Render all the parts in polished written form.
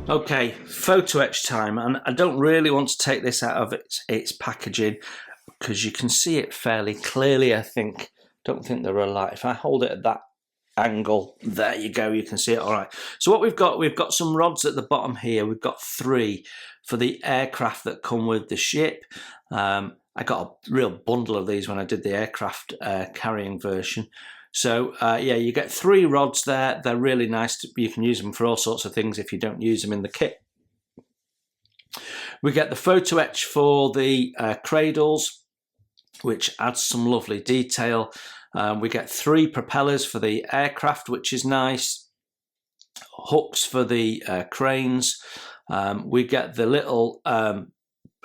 Okay, photo etch time, and I don't really want to take this out of its packaging because you can see it fairly clearly. Don't think there are light. If I hold it at that angle, there you go, you can see it all right. So what we've got some rods at the bottom here. We've got 3 for the aircraft that come with the ship. I got a real bundle of these when I did the aircraft carrying version. So yeah, you get 3 rods there. They're really nice. You can use them for all sorts of things if you don't use them in the kit. We get the photo etch for the cradles, which adds some lovely detail. We get 3 propellers for the aircraft, which is nice. Hooks for the cranes. We get the little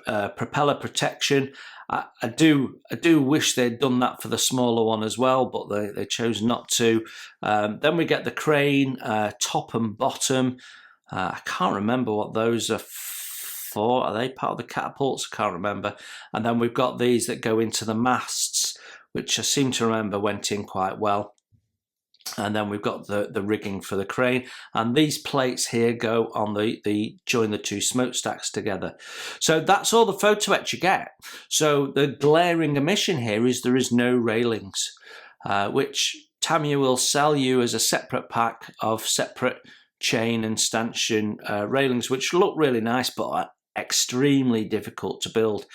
propeller protection. I do wish they'd done that for the smaller one as well, but they chose not to. Then we get the crane top and bottom. I can't remember what those are for. Are they part of the catapults? I can't remember. And then we've got these that go into the masts, which I seem to remember went in quite well. And then we've got the rigging for the crane, and these plates here go on join the 2 smokestacks together. So that's all the photo etch you get. So the glaring omission here is there is no railings, which Tamiya will sell you as a separate pack of separate chain and stanchion railings, which look really nice but are extremely difficult to build.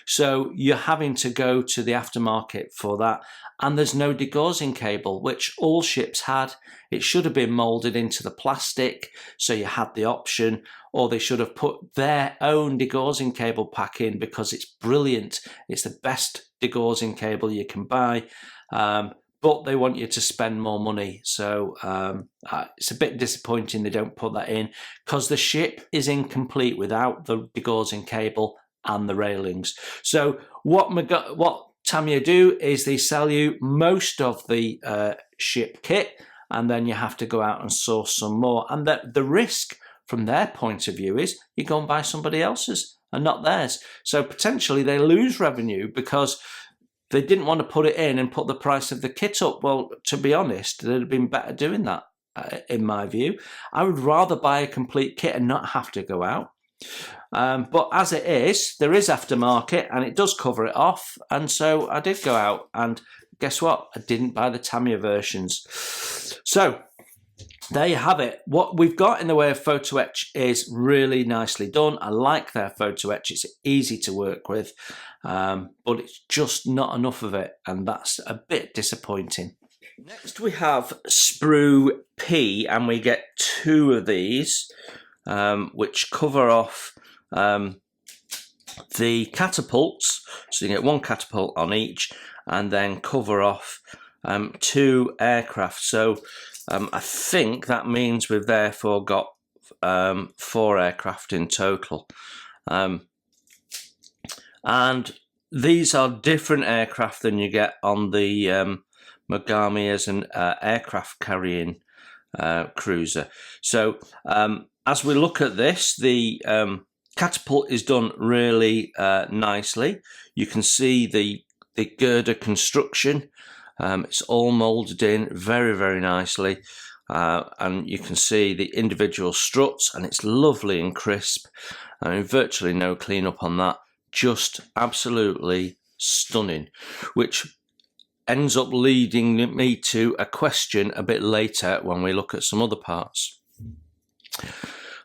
So you're having to go to the aftermarket for that. And there's no degaussing cable, which all ships had. It should have been moulded into the plastic, so you had the option, or they should have put their own degaussing cable pack in because it's brilliant. It's the best degaussing cable you can buy, but they want you to spend more money. So it's a bit disappointing they don't put that in because the ship is incomplete without the degaussing cable and the railings. So what Tamiya do is they sell you most of the ship kit, and then you have to go out and source some more. And the risk from their point of view is you go and buy somebody else's and not theirs. So potentially they lose revenue because they didn't want to put it in and put the price of the kit up. Well, to be honest, they'd have been better doing that, in my view. I would rather buy a complete kit and not have to go out. But as it is, there is aftermarket and it does cover it off. And so I did go out, and guess what? I didn't buy the Tamiya versions. So there you have it. What we've got in the way of photo etch is really nicely done. I like their photo etch. It's easy to work with, but it's just not enough of it. And that's a bit disappointing. Next we have sprue P, and we get 2 of these, which cover off the catapults. So you get 1 catapult on each, and then cover off 2 aircraft. So I think that means we've therefore got 4 aircraft in total. And these are different aircraft than you get on the Mogami as an aircraft carrying cruiser. So as we look at this, the catapult is done really nicely. You can see the girder construction. It's all moulded in very, very nicely. And you can see the individual struts, and it's lovely and crisp. I mean, virtually no cleanup on that. Just absolutely stunning, which ends up leading me to a question a bit later when we look at some other parts.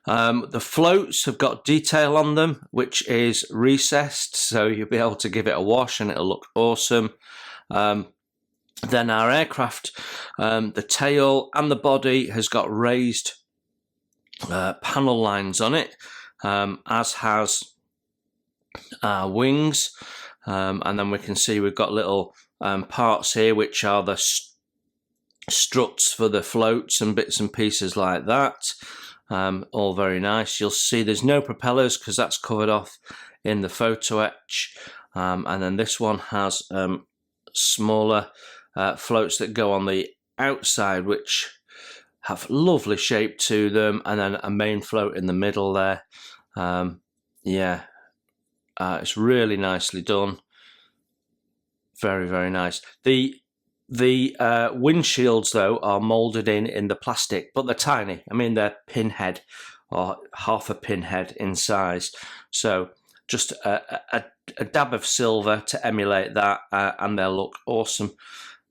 The floats have got detail on them, which is recessed, so you'll be able to give it a wash and it'll look awesome. Then our aircraft, the tail and the body has got raised panel lines on it, as has our wings. And then we can see we've got little parts here which are the struts for the floats and bits and pieces like that. All very nice. You'll see there's no propellers because that's covered off in the photo etch. And then this one has smaller floats that go on the outside, which have lovely shape to them, and then a main float in the middle there. Yeah, it's really nicely done. Very, very nice. The windshields though are molded in the plastic, but they're tiny. I mean, they're pinhead or half a pinhead in size. So just a dab of silver to emulate that, and they'll look awesome.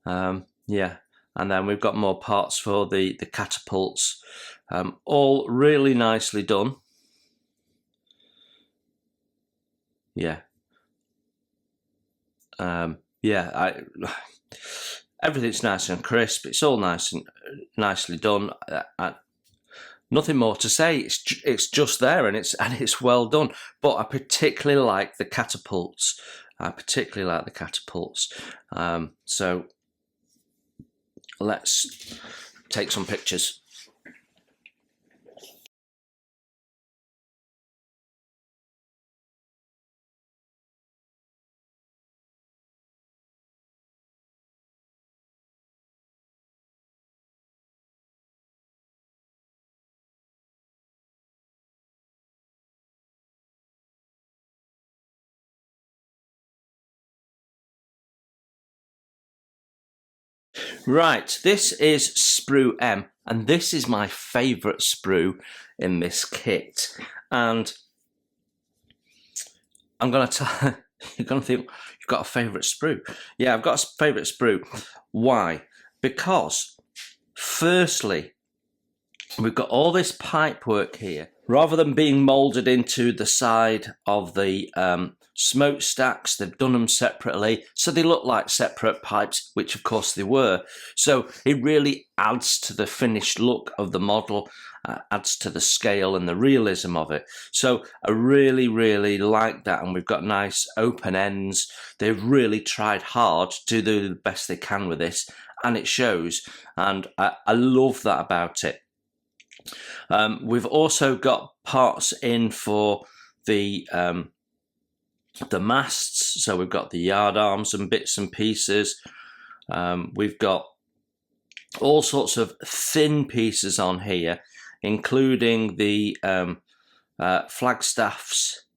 Yeah, and then we've got more parts for the catapults, all really nicely done. Yeah. Yeah, everything's nice and crisp. It's all nice and nicely done. Nothing more to say. It's just there, and it's well done. But I particularly like the catapults. So let's take some pictures. Right, this is sprue M, and this is my favourite sprue in this kit. And I'm going to tell you're going to think, you've got a favourite sprue. Yeah, I've got a favourite sprue. Why? Because, firstly, we've got all this pipe work here. Rather than being moulded into the side of the smokestacks, they've done them separately, so they look like separate pipes, which of course they were. So it really adds to the finished look of the model, adds to the scale and the realism of it. So I really, really like that, and we've got nice open ends. They've really tried hard to do the best they can with this, and it shows, and I love that about it. We've also got parts in for the masts, so we've got the yard arms and bits and pieces. We've got all sorts of thin pieces on here, including the flagstaffs,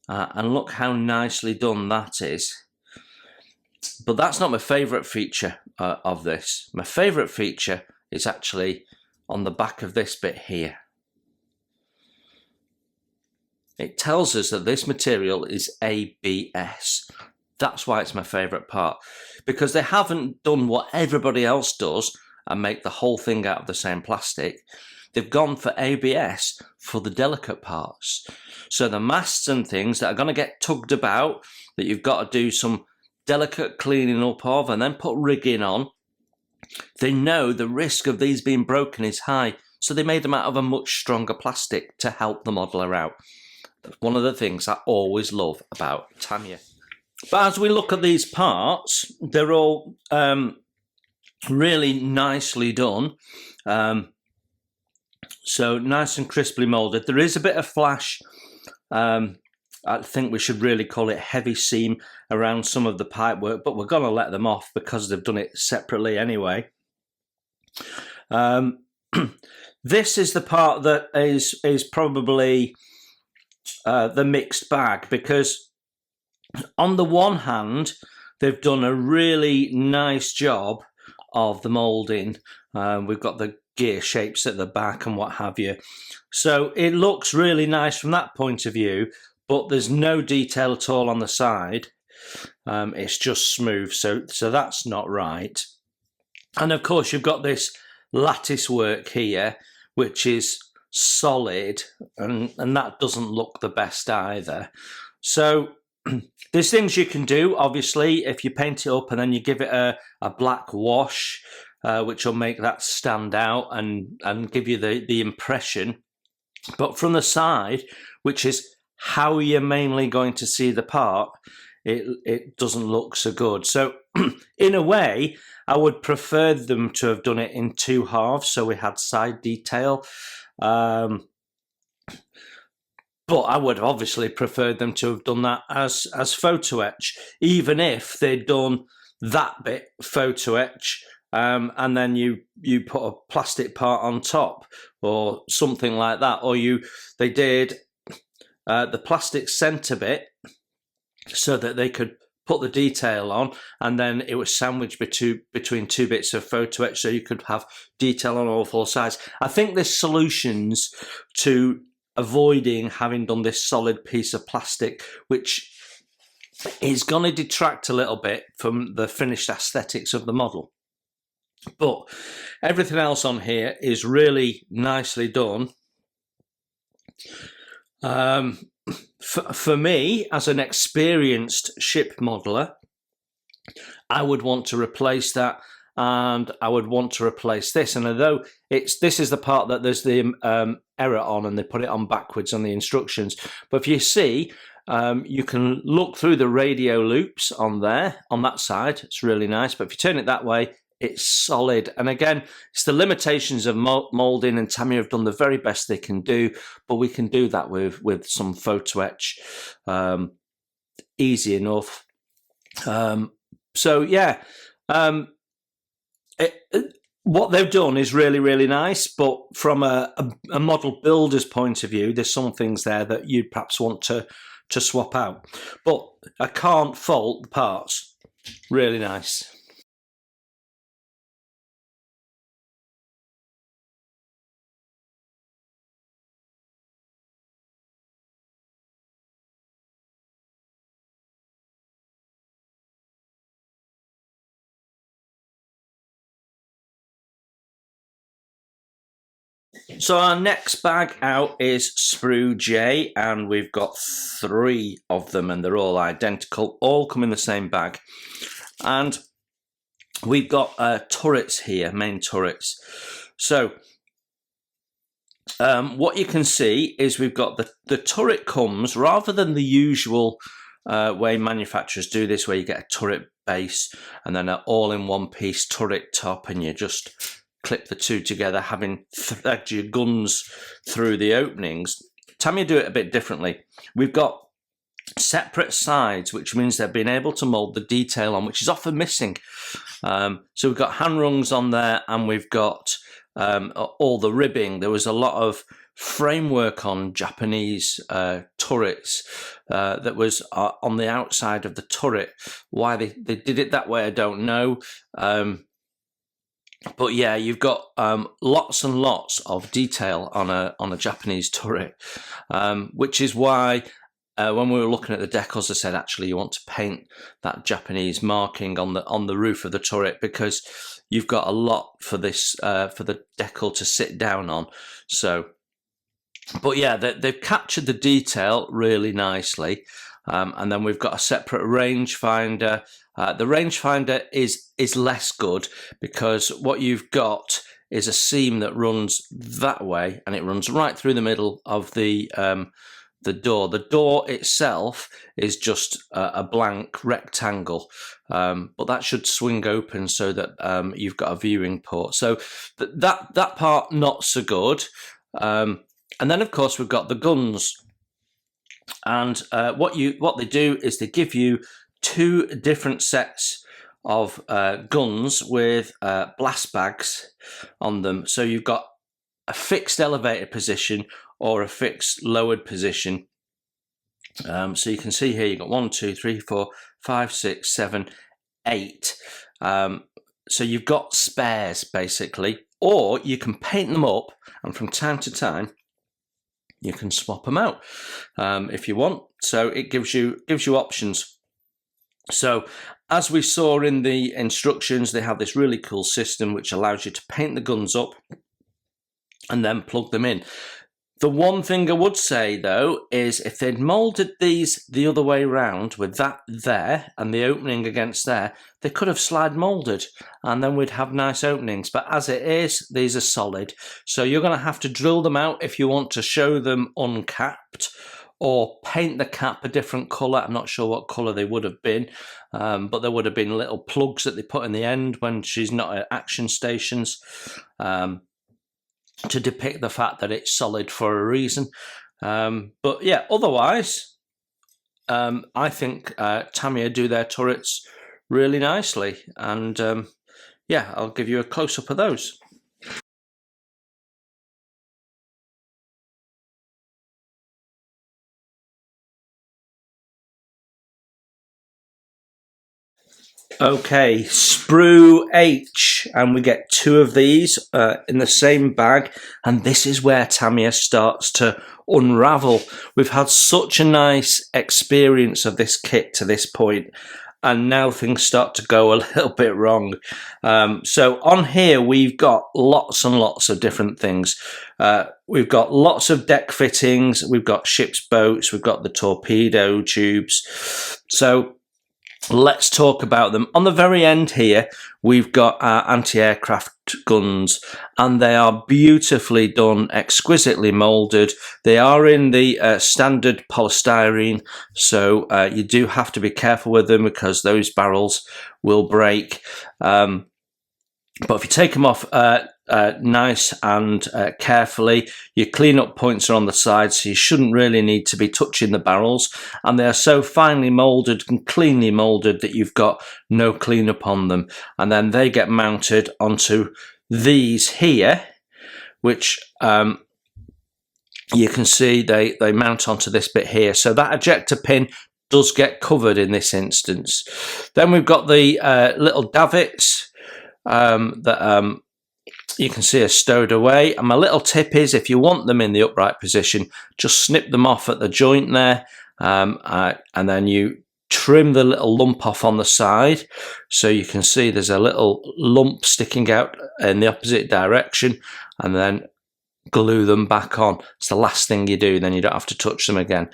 and look how nicely done that is. But that's not my favourite feature of this. My favourite feature is actually on the back of this bit here. It tells us that this material is ABS. That's why it's my favourite part, because they haven't done what everybody else does and make the whole thing out of the same plastic. They've gone for ABS for the delicate parts. So the masts and things that are going to get tugged about, that you've got to do some delicate cleaning up of and then put rigging on, they know the risk of these being broken is high, so they made them out of a much stronger plastic to help the modeler out. That's one of the things I always love about Tamiya. But as we look at these parts, they're all really nicely done. So nice and crisply moulded. There is a bit of flash. I think we should really call it heavy seam around some of the pipe work, but we're going to let them off because they've done it separately anyway. This is the part that is probably the mixed bag, because on the one hand, they've done a really nice job of the moulding. We've got the gear shapes at the back and what have you. So it looks really nice from that point of view, but there's no detail at all on the side. It's just smooth, so that's not right. And of course you've got this lattice work here, which is solid, and that doesn't look the best either. So there's things you can do, obviously, if you paint it up and then you give it a black wash, which will make that stand out and give you the impression. But from the side, which is how you're mainly going to see the part, it doesn't look so good. So in a way, I would prefer them to have done it in two halves, so we had side detail. But I would have obviously preferred them to have done that as photo etch, even if they'd done that bit photo etch and then you put a plastic part on top or something like that, or they did the plastic centre bit so that they could put the detail on, and then it was sandwiched between two bits of photo etch, so you could have detail on all four sides. I think there's solutions to avoiding having done this solid piece of plastic, which is going to detract a little bit from the finished aesthetics of the model. But everything else on here is really nicely done. For me, as an experienced ship modeler, I would want to replace that, and I would want to replace this. And although this is the part that there's the error on, and they put it on backwards on the instructions, but if you see, you can look through the radio loops on there, on that side. It's really nice. But if you turn it that way, it's solid. And again, it's the limitations of molding, and Tamiya have done the very best they can do, but we can do that with some photo etch easy enough. So yeah, what they've done is really, really nice, but from a model builder's point of view, there's some things there that you'd perhaps want to swap out. But I can't fault the parts. Really nice. So our next bag out is Sprue J, and we've got 3 of them, and they're all identical, all come in the same bag. And we've got turrets here, main turrets. So what you can see is we've got the turret comes, rather than the usual way manufacturers do this, where you get a turret base and then an all-in-one piece turret top, and you just clip the two together, having thread your guns through the openings. Tamiya do it a bit differently. We've got separate sides, which means they've been able to mold the detail on, which is often missing. So we've got hand rungs on there, and we've got all the ribbing. There was a lot of framework on Japanese turrets that was on the outside of the turret. Why they did it that way, I don't know. But yeah, you've got lots and lots of detail on a Japanese turret, which is why when we were looking at the decals, I said actually you want to paint that Japanese marking on the roof of the turret, because you've got a lot for this for the decal to sit down on. So, but yeah, they've captured the detail really nicely. And then we've got a separate rangefinder. The rangefinder is less good, because what you've got is a seam that runs that way, and it runs right through the middle of the door. The door itself is just a blank rectangle, but that should swing open so that you've got a viewing port. So that part not so good. And then of course we've got the guns. And what they do is they give you 2 different sets of guns with blast bags on them. So you've got a fixed elevated position or a fixed lowered position. So you can see here you've got 1, 2, 3, 4, 5, 6, 7, 8. So you've got spares basically, or you can paint them up, and from time to time you can swap them out if you want. So it gives you options. So as we saw in the instructions, they have this really cool system which allows you to paint the guns up and then plug them in. The one thing I would say though is if they'd molded these the other way round, with that there and the opening against there, they could have slide molded and then we'd have nice openings. But as it is, these are solid. So you're going to have to drill them out if you want to show them uncapped, or paint the cap a different colour. I'm not sure what colour they would have been, but there would have been little plugs that they put in the end when she's not at action stations, to depict the fact that it's solid for a reason. But yeah, otherwise, I think Tamiya do their turrets really nicely, and yeah, I'll give you a close-up of those. Okay, sprue H, and we get 2 of these in the same bag, and this is where Tamiya starts to unravel. We've had such a nice experience of this kit to this point, and now things start to go a little bit wrong. So on here we've got lots and lots of different things. We've got lots of deck fittings, we've got ship's boats, we've got the torpedo tubes. So let's talk about them. On the very end here, we've got our anti-aircraft guns, and they are beautifully done, exquisitely moulded. They are in the standard polystyrene, so you do have to be careful with them because those barrels will break. But if you take them off nice and carefully, your clean-up points are on the side, so you shouldn't really need to be touching the barrels. And they are so finely moulded and cleanly moulded that you've got no clean-up on them. And then they get mounted onto these here, which you can see they mount onto this bit here. So that ejector pin does get covered in this instance. Then we've got the little davits that you can see are stowed away, and my little tip is if you want them in the upright position, just snip them off at the joint there, and then you trim the little lump off on the side, so you can see there's a little lump sticking out in the opposite direction, and then glue them back on. It's the last thing you do, then you don't have to touch them again.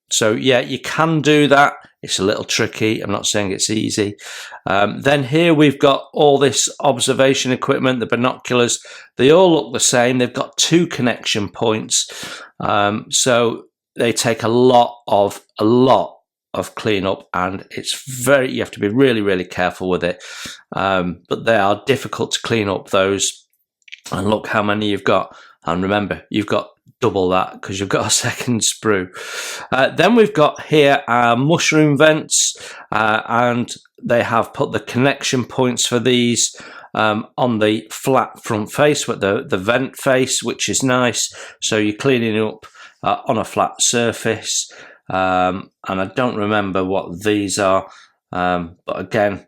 So yeah, you can do that. It's a little tricky. I'm not saying it's easy. Then here we've got all this observation equipment, the binoculars. They all look the same. They've got 2 connection points. So they take a lot of cleanup, and you have to be really, really careful with it. But they are difficult to clean up, those. And look how many you've got. And remember, you've got double that because you've got a second sprue. Then we've got here our mushroom vents, and they have put the connection points for these on the flat front face with the vent face, which is nice. So you're cleaning up on a flat surface. And I don't remember what these are, but again,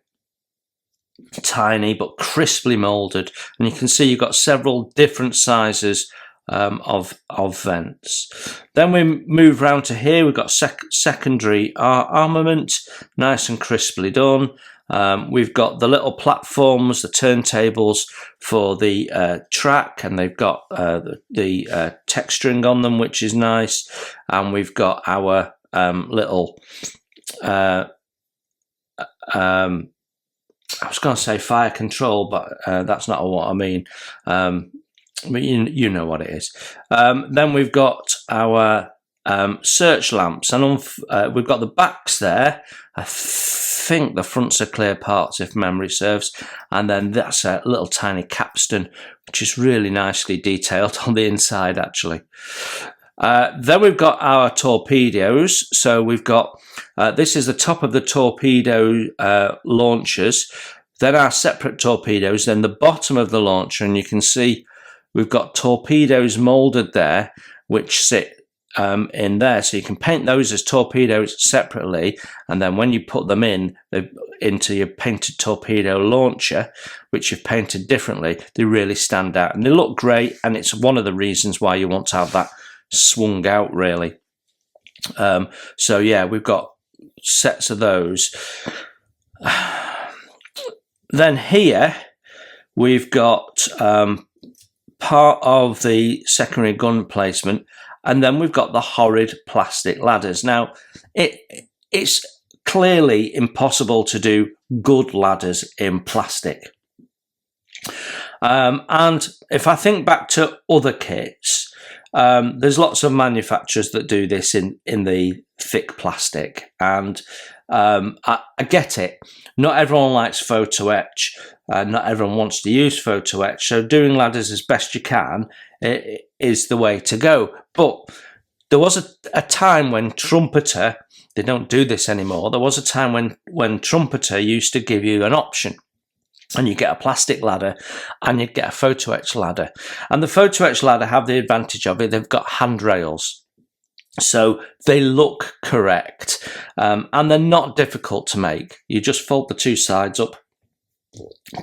tiny but crisply moulded, and you can see you've got several different sizes of vents. Then we move round to here. We've got secondary armament, nice and crisply done. We've got the little platforms, the turntables for the track, and they've got the tech string on them, which is nice. And we've got our little I was going to say fire control, but that's not what I mean. But you know what it is. Then we've got our search lamps, and we've got the backs there. I think the fronts are clear parts, if memory serves. And then that's a little tiny capstan, which is really nicely detailed on the inside, actually. Then we've got our torpedoes. So we've got, this is the top of the torpedo launchers, then our separate torpedoes, then the bottom of the launcher, and you can see we've got torpedoes moulded there, which sit in there. So you can paint those as torpedoes separately, and then when you put them into your painted torpedo launcher, which you've painted differently, they really stand out, and they look great, and it's one of the reasons why you want to have that swung out, really. So yeah, we've got sets of those. Then here we've got part of the secondary gun placement, and then we've got the horrid plastic ladders. Now it's clearly impossible to do good ladders in plastic. And if I think back to other kits, there's lots of manufacturers that do this in the thick plastic, and I get it. Not everyone likes photo etch, not everyone wants to use photo etch, so doing ladders as best you can is the way to go. But there was a time when Trumpeter, they don't do this anymore, there was a time when Trumpeter used to give you an option. and you get a plastic ladder, and you get a photo etch ladder. And the photo etch ladder have the advantage of it, they've got handrails. So they look correct, and they're not difficult to make. You just fold the two sides up,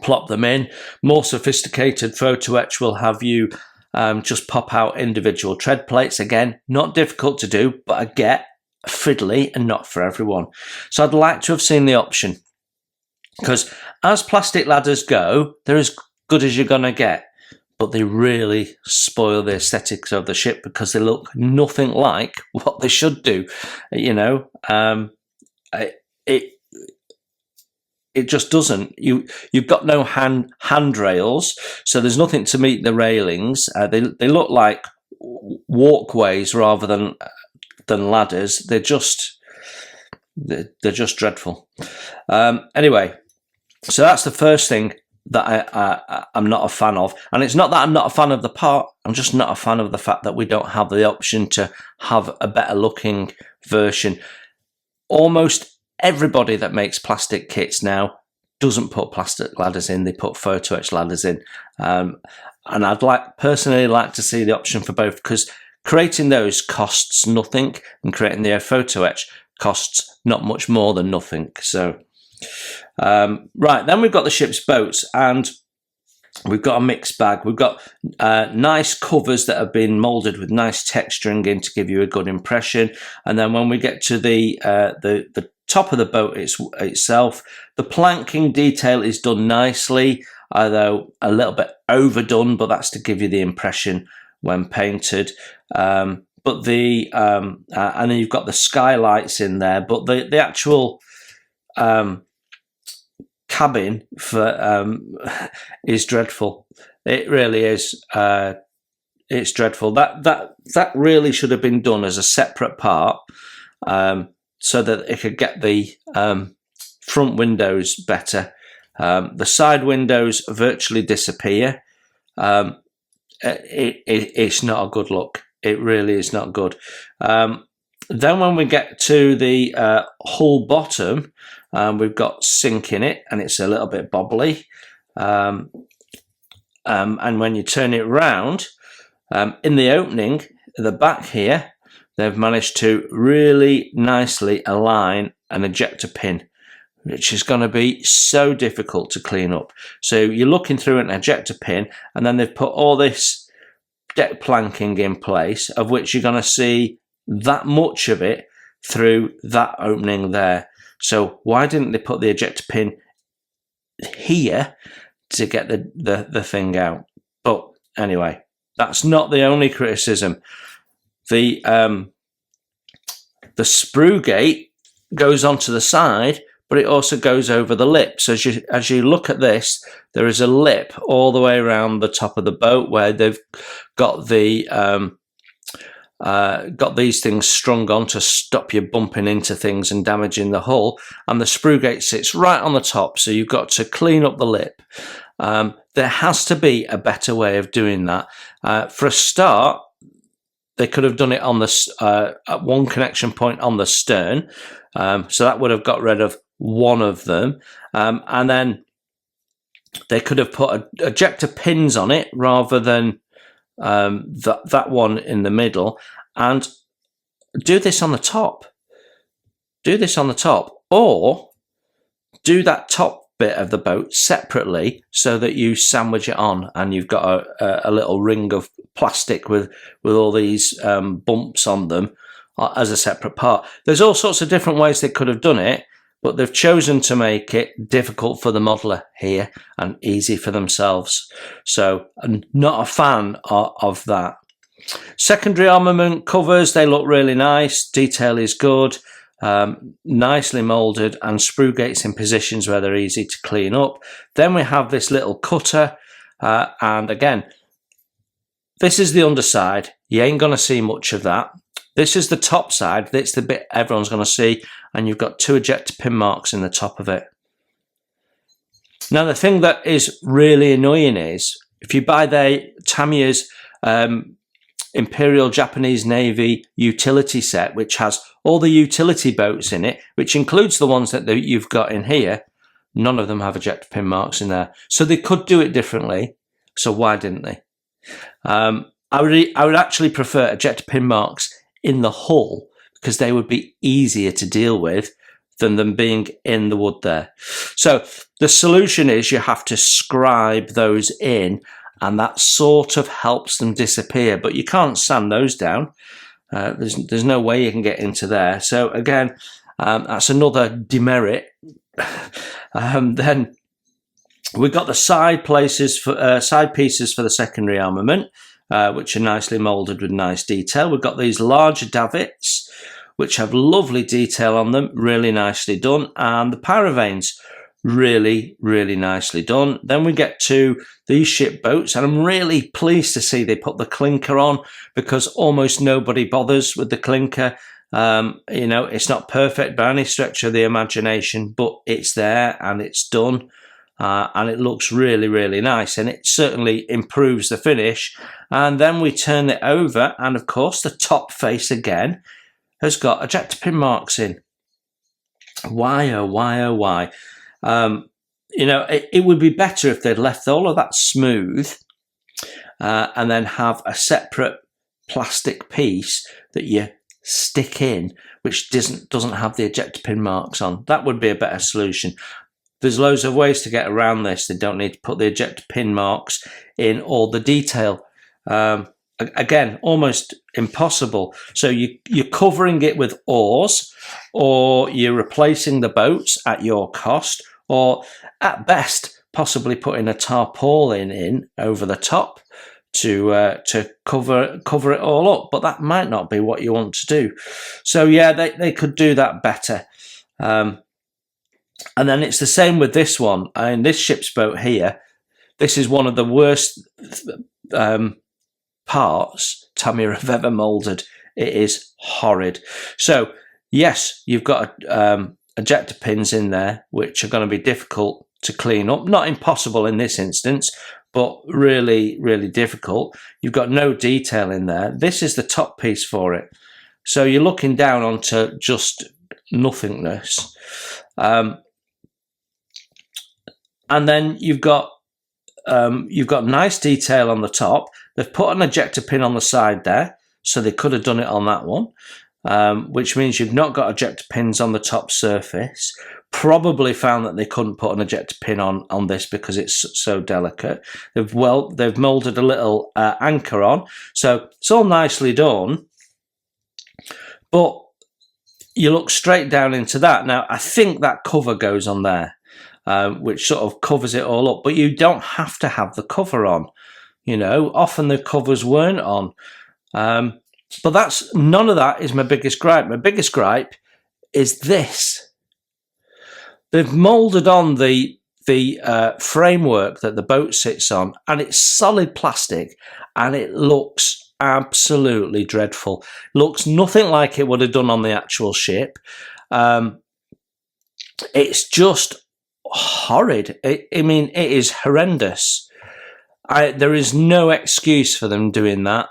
plop them in. More sophisticated photo etch will have you just pop out individual tread plates. Again, not difficult to do, but I get fiddly and not for everyone. So I'd like to have seen the option, because as plastic ladders go, they're as good as you're going to get, but they really spoil the aesthetics of the ship because they look nothing like what they should do. You know, it just doesn't. You've got no handrails, so there's nothing to meet the railings. They look like walkways rather than ladders. They're just dreadful. Anyway, so that's the first thing that I'm not a fan of. And it's not that I'm not a fan of the part, I'm just not a fan of the fact that we don't have the option to have a better looking version. Almost everybody that makes plastic kits now doesn't put plastic ladders in, they put photo etch ladders in. And I'd personally like to see the option for both, because creating those costs nothing, and creating the photo etch costs not much more than nothing. So right, then we've got the ship's boats, and we've got a mixed bag. We've got nice covers that have been moulded with nice texturing in to give you a good impression. And then when we get to the top of the boat itself, the planking detail is done nicely, although a little bit overdone, but that's to give you the impression when painted. But and then you've got the skylights in there, but the actual cabin for is dreadful. It really is. It's dreadful. That really should have been done as a separate part, so that it could get the front windows better. The side windows virtually disappear. It's not a good look. It really is not good. Then when we get to the hull bottom, we've got sink in it, and it's a little bit bobbly. And when you turn it round, in the opening at the back here, they've managed to really nicely align an ejector pin, which is going to be so difficult to clean up. So you're looking through an ejector pin, and then they've put all this deck planking in place, of which you're going to see that much of it through that opening there. So why didn't they put the ejector pin here to get the thing out? But anyway, that's not the only criticism. The sprue gate goes onto the side, but it also goes over the lip. So as you look at this, there is a lip all the way around the top of the boat where they've got the got these things strung on to stop you bumping into things and damaging the hull, and the sprue gate sits right on the top, so you've got to clean up the lip. There has to be a better way of doing that. For a start, they could have done it on the at one connection point on the stern, so that would have got rid of one of them, and then they could have put ejector pins on it rather than that one in the middle, and do this on the top. Do this on the top, or do that top bit of the boat separately so that you sandwich it on, and you've got a little ring of plastic with all these bumps on them as a separate part. There's all sorts of different ways they could have done it, but they've chosen to make it difficult for the modeler here and easy for themselves. So I'm not a fan of that. Secondary armament covers, they look really nice. Detail is good, nicely moulded, and sprue gates in positions where they're easy to clean up. Then we have this little cutter, and again, this is the underside. You ain't going to see much of that. This is the top side. That's the bit everyone's going to see, and you've got two ejector pin marks in the top of it. Now, the thing that is really annoying is if you buy the Tamiya's Imperial Japanese Navy utility set, which has all the utility boats in it, which includes the ones that you've got in here, None of them have ejector pin marks in there. So they could do it differently. So why didn't they? I would actually prefer ejector pin marks in the hull because they would be easier to deal with than them being in the wood there. So the solution is you have to scribe those in, and that sort of helps them disappear, but you can't sand those down. There's no way you can get into there. So again, that's another demerit. Then we've got the side pieces for the secondary armament, which are nicely moulded with nice detail. We've got these larger davits, which have lovely detail on them, really nicely done, and the paraveins, really, really nicely done. Then we get to these ship boats, and I'm really pleased to see they put the clinker on, because almost nobody bothers with the clinker. You know, it's not perfect by any stretch of the imagination, but it's there and it's done, and it looks really, really nice, and it certainly improves the finish. And then we turn it over, and of course the top face again has got ejector pin marks in. Why, oh why, oh why? You know, it would be better if they'd left all of that smooth, and then have a separate plastic piece that you stick in, which doesn't have the ejector pin marks on. That would be a better solution. There's loads of ways to get around this. They don't need to put the ejector pin marks in all the detail. Again, almost impossible. So you're covering it with oars, or you're replacing the boats at your cost, or at best possibly putting a tarpaulin in over the top to cover it all up. But that might not be what you want to do. So yeah, they could do that better. And then it's the same with this one. And this ship's boat here, this is one of the worst parts Tamiya have ever moulded. It is horrid. So yes, you've got ejector pins in there, which are going to be difficult to clean up. Not impossible in this instance, but really, really difficult. You've got no detail in there. This is the top piece for it. So you're looking down onto just nothingness. And then you've got nice detail on the top. They've put an ejector pin on the side there, so they could have done it on that one, which means you've not got ejector pins on the top surface. Probably found that they couldn't put an ejector pin on this because it's so delicate. They've moulded a little anchor on, so it's all nicely done. But you look straight down into that. Now, I think that cover goes on there, which sort of covers it all up, but you don't have to have the cover on. You know, often the covers weren't on. But none of that is my biggest gripe. My biggest gripe is this. They've moulded on the framework that the boat sits on, and it's solid plastic, and it looks absolutely dreadful. Looks nothing like it would have done on the actual ship. It's just horrid. I mean, it is horrendous. There is no excuse for them doing that,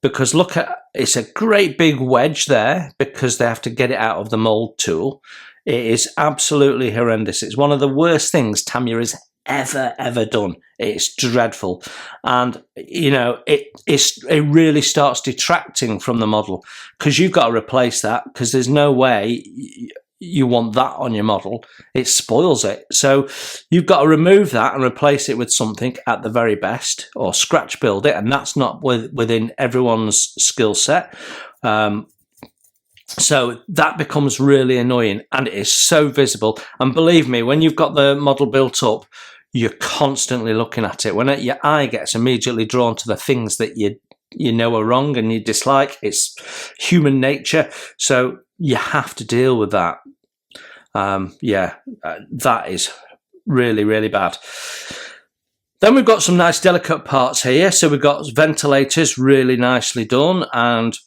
because look at, it's a great big wedge there because they have to get it out of the mould tool. It is absolutely horrendous. It's one of the worst things Tamiya has ever done. It's dreadful, and you know it really starts detracting from the model, because you've got to replace that, because there's no way you want that on your model. It spoils it. So you've got to remove that and replace it with something at the very best, or scratch build it, and that's not within everyone's skill set. So that becomes really annoying, and it is so visible. And believe me, when you've got the model built up, you're constantly looking at it. When your eye gets immediately drawn to the things that you know are wrong and you dislike, it's human nature. So you have to deal with that. That is really, really bad. Then we've got some nice delicate parts here. So we've got ventilators, really nicely done, and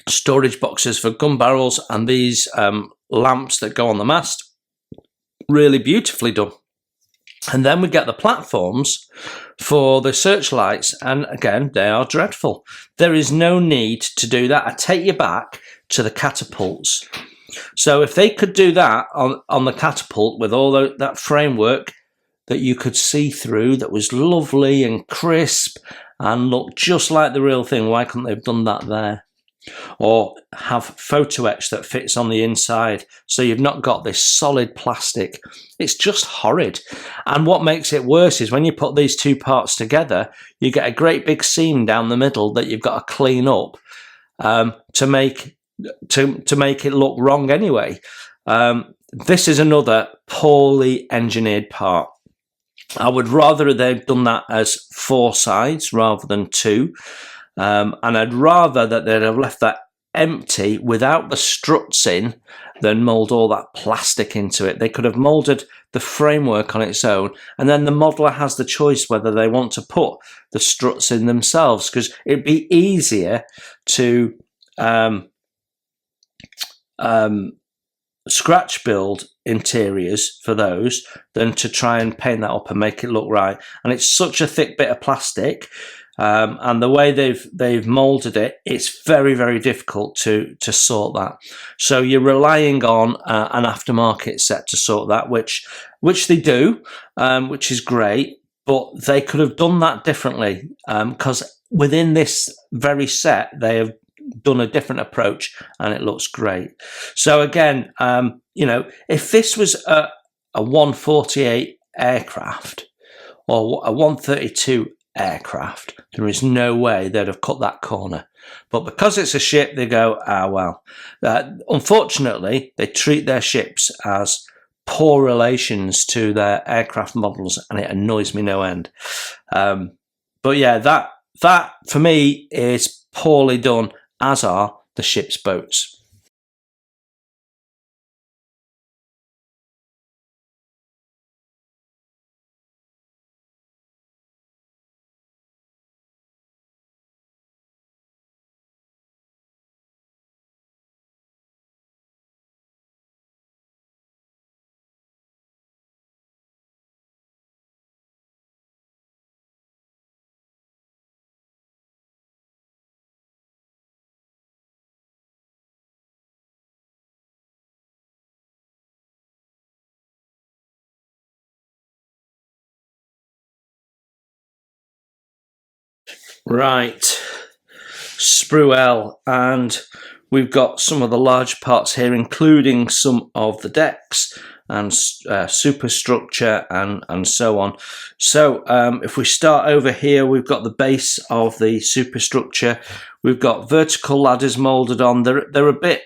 storage boxes for gun barrels, and these lamps that go on the mast, really beautifully done. And then we get the platforms for the searchlights, and again, they are dreadful. There is no need to do that. I take you back to the catapults. So if they could do that on the Catapult with all that framework that you could see through, that was lovely and crisp and looked just like the real thing, why couldn't they have done that there? Or have photo etch that fits on the inside, so you've not got this solid plastic. It's just horrid. And what makes it worse is when you put these two parts together, you get a great big seam down the middle that you've got to clean up to make it look wrong anyway. This is another poorly engineered part. I would rather they've done that as 4 sides rather than 2. And I'd rather that they'd have left that empty without the struts in than mould all that plastic into it. They could have moulded the framework on its own, and then the modeller has the choice whether they want to put the struts in themselves, because it'd be easier to scratch build interiors for those than to try and paint that up and make it look right. And it's such a thick bit of plastic, and the way they've molded it, it's very, very difficult to sort that. So you're relying on an aftermarket set to sort that, which they do, which is great, but they could have done that differently, because within this very set they have done a different approach and it looks great. So again, if this was a 148 aircraft or a 132 aircraft, there is no way they'd have cut that corner. But because it's a ship, they go, well. Unfortunately, they treat their ships as poor relations to their aircraft models, and it annoys me no end. But yeah, that for me is poorly done, as are the ship's boats. Right, sprue L, and we've got some of the large parts here, including some of the decks and superstructure and so on. So if we start over here, we've got the base of the superstructure. We've got vertical ladders moulded on. They're a bit...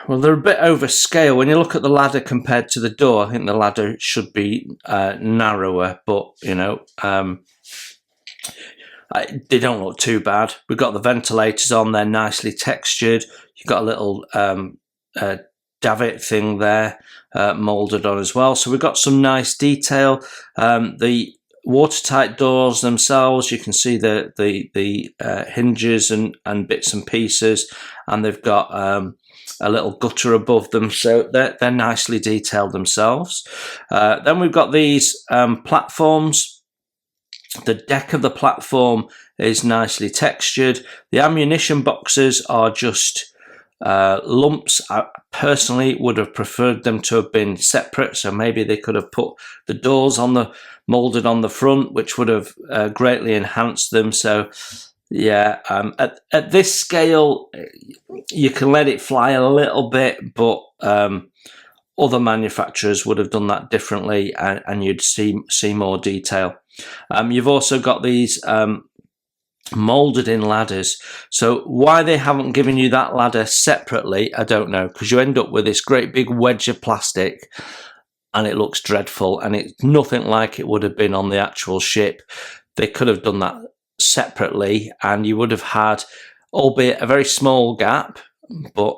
Well, they're a bit over scale. When you look at the ladder compared to the door, I think the ladder should be narrower, but, they don't look too bad. We've got the ventilators on, they're nicely textured. You've got a little davit thing there moulded on as well. So we've got some nice detail. The watertight doors themselves, you can see the hinges and bits and pieces, and they've got a little gutter above them, so they're nicely detailed themselves. Then we've got these platforms. The deck of the platform is nicely textured. The ammunition boxes are just lumps. I personally would have preferred them to have been separate, so maybe they could have put the doors molded on the front, which would have greatly enhanced them. So yeah, at this scale, you can let it fly a little bit, but other manufacturers would have done that differently, and you'd see more detail. You've also got these moulded in ladders. So why they haven't given you that ladder separately, I don't know, because you end up with this great big wedge of plastic and it looks dreadful, and it's nothing like it would have been on the actual ship. They could have done that separately and you would have had, albeit a very small gap, but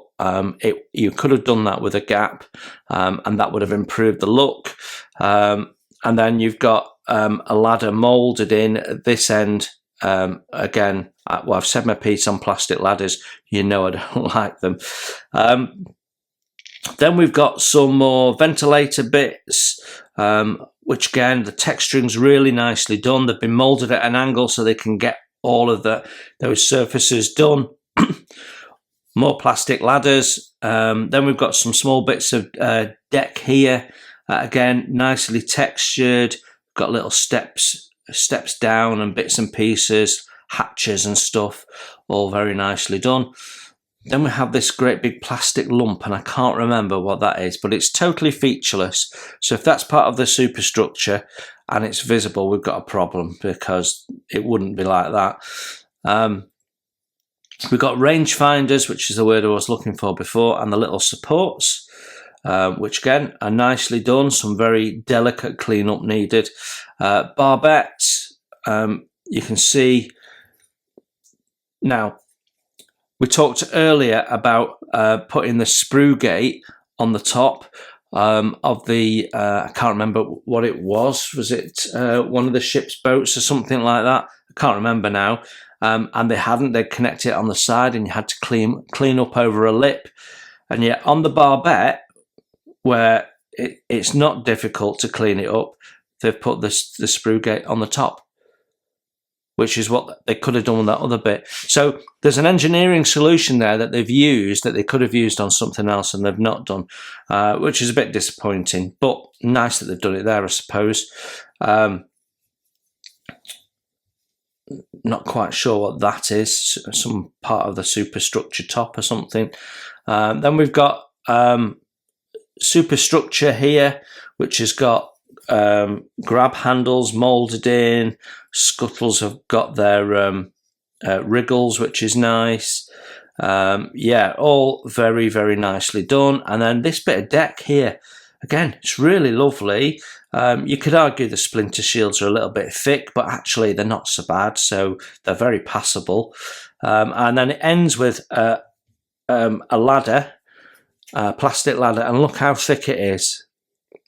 you could have done that with a gap, and that would have improved the look. And then you've got a ladder moulded in at this end. Again, well, I've said my piece on plastic ladders. You know I don't like them. Then we've got some more ventilator bits, which again, the texturing's really nicely done. They've been moulded at an angle so they can get all of those surfaces done. More plastic ladders. Then we've got some small bits of deck here. Again, nicely textured. Got little steps down and bits and pieces, hatches and stuff, all very nicely done. Then we have this great big plastic lump, and I can't remember what that is, but it's totally featureless. So if that's part of the superstructure and it's visible, we've got a problem, because it wouldn't be like that. We've got range finders, which is the word I was looking for before, and the little supports, which again are nicely done. Some very delicate cleanup needed. Barbettes, you can see now. We talked earlier about putting the sprue gate on the top of the, I can't remember what it was. Was it one of the ship's boats or something like that? I can't remember now. And they hadn't. They'd connect it on the side, and you had to clean up over a lip. And yet on the barbette, where it's not difficult to clean it up, they've put the sprue gate on the top, which is what they could have done with that other bit. So there's an engineering solution there that they've used that they could have used on something else and they've not done, which is a bit disappointing, but nice that they've done it there, I suppose. Not quite sure what that is, some part of the superstructure top or something. Then we've got superstructure here, which has got grab handles moulded in. Scuttles have got their wriggles, which is nice. Yeah, all very, very nicely done. And then this bit of deck here, again, it's really lovely. You could argue the splinter shields are a little bit thick, but actually they're not so bad, so they're very passable. And then it ends with a ladder, a plastic ladder, and look how thick it is.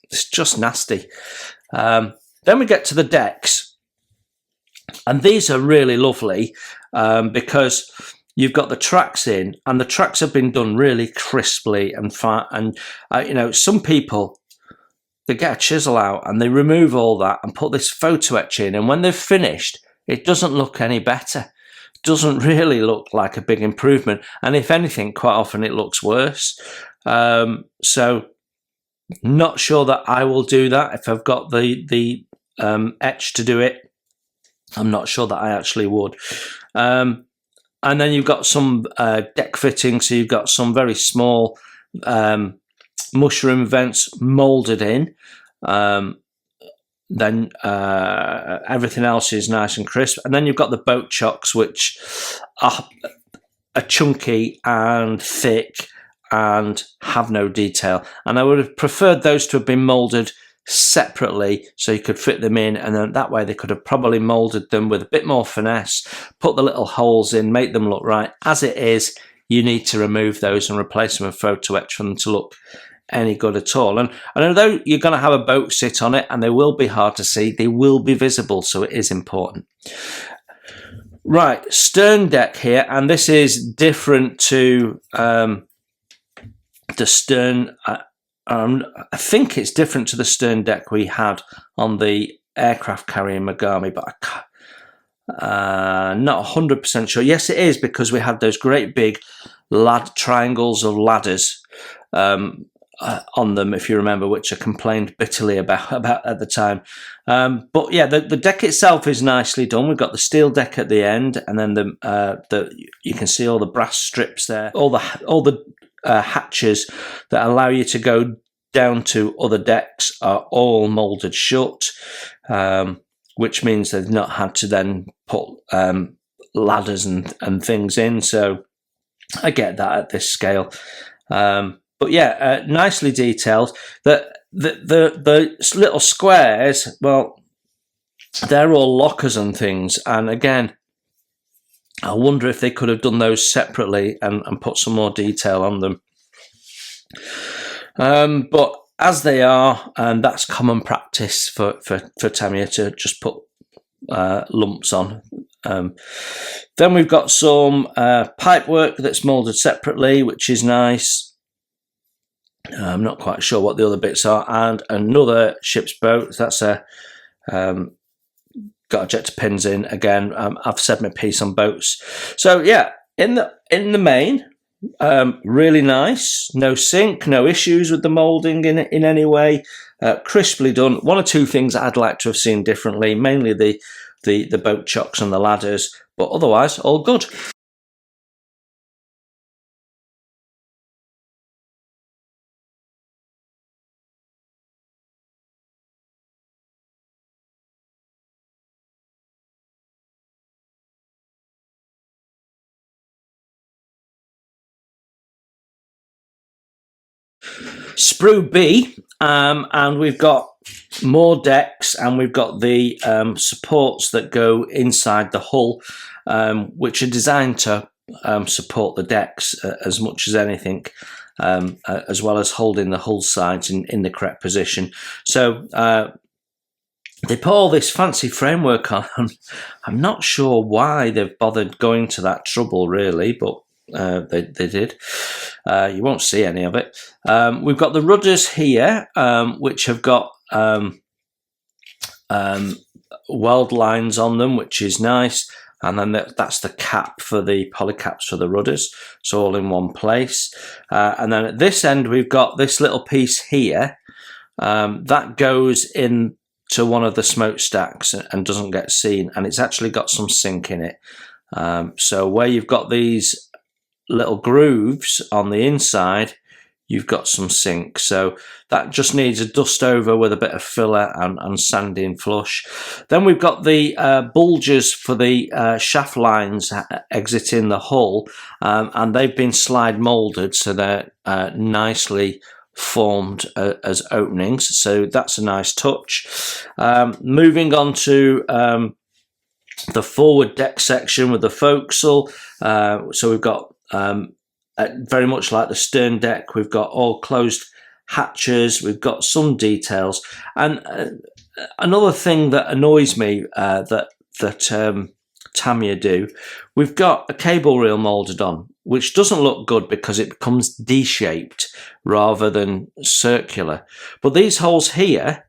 It's just nasty. Then we get to the decks. And these are really lovely because you've got the tracks in, and the tracks have been done really crisply and fat. And you know, some people, they get a chisel out and they remove all that and put this photo etch in, and when they've finished, it doesn't look any better. It doesn't really look like a big improvement, and if anything, quite often it looks worse. So not sure that I will do that if I've got the etch to do it. I'm not sure that I actually would. And then you've got some deck fittings. So you've got some very small mushroom vents moulded in. Then everything else is nice and crisp. And then you've got the boat chocks, which are chunky and thick and have no detail. And I would have preferred those to have been moulded separately so you could fit them in, and then that way they could have probably moulded them with a bit more finesse, put the little holes in, make them look right. As it is, you need to remove those and replace them with photo etch for them to look any good at all. And although you're going to have a boat sit on it and they will be hard to see, they will be visible, so it is important. Right, stern deck here, and this is different to the stern. I think it's different to the stern deck we had on the aircraft carrier Mogami, but I'm not 100% sure. Yes, it is, because we had those great big triangles of ladders on them, if you remember, which I complained bitterly about at the time. But yeah, the deck itself is nicely done. We've got the steel deck at the end, and then you can see all the brass strips there, all the hatches that allow you to go down to other decks are all moulded shut, which means they've not had to then put ladders and things in. So I get that at this scale. But yeah, nicely detailed. The little squares, well, they're all lockers and things. And again, I wonder if they could have done those separately and put some more detail on them. But as they are, and that's common practice for Tamiya to just put lumps on. Then we've got some pipe work that's moulded separately, which is nice. I'm not quite sure what the other bits are. And another ship's boat. That's got ejector pins in again. I've said my piece on boats. So yeah, in the main, Really nice, no sink, no issues with the moulding in any way. Crisply done. One or two things I'd like to have seen differently, mainly the boat chocks and the ladders, but otherwise all good. Sprue B, and we've got more decks, and we've got the supports that go inside the hull, which are designed to support the decks as much as anything, as well as holding the hull sides in the correct position. So they put all this fancy framework on. I'm not sure why they've bothered going to that trouble, really, but they did. You won't see any of it. We've got the rudders here, which have got weld lines on them, which is nice. And then that's the cap for the polycaps for the rudders. So all in one place. And then at this end, we've got this little piece here that goes in to one of the smokestacks and doesn't get seen. And it's actually got some sink in it. So where you've got these little grooves on the inside, you've got some sink. So that just needs a dust over with a bit of filler and sanding flush. Then we've got the bulges for the shaft lines exiting the hull, and they've been slide molded, so they're nicely formed as openings. So that's a nice touch. Moving on to the forward deck section with the forecastle. So we've got very much like the stern deck, we've got all closed hatches, we've got some details. And another thing that annoys me that Tamiya do, we've got a cable reel moulded on, which doesn't look good because it becomes D-shaped rather than circular. But these holes here,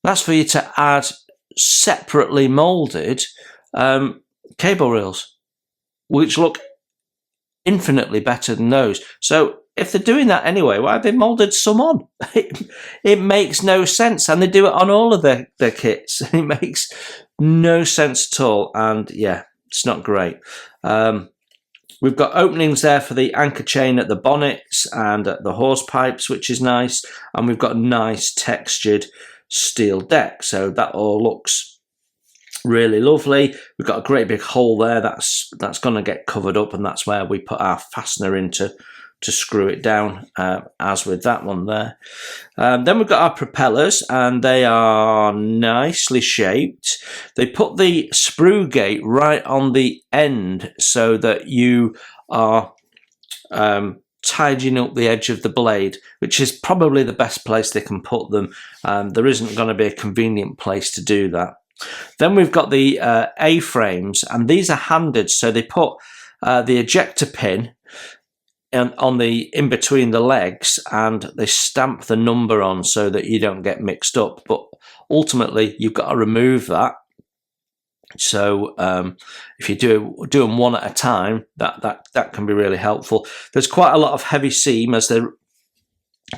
that's for you to add separately moulded cable reels, which look infinitely better than those. So if they're doing that anyway, why have they moulded some on? It makes no sense, and they do it on all of their kits. It makes no sense at all, and yeah, it's not great. We've got openings there for the anchor chain at the bonnets and at the hose pipes, which is nice, and we've got nice textured steel deck, so that all looks really lovely. We've got a great big hole there that's going to get covered up, and that's where we put our fastener in to screw it down, as with that one there. Then we've got our propellers, and they are nicely shaped. They put the sprue gate right on the end so that you are tidying up the edge of the blade, which is probably the best place they can put them. There isn't going to be a convenient place to do that. Then we've got the A-frames, and these are handed, so they put the ejector pin on the in between the legs, and they stamp the number on so that you don't get mixed up. But ultimately, you've got to remove that. So if you do them one at a time, that can be really helpful. There's quite a lot of heavy seam, as there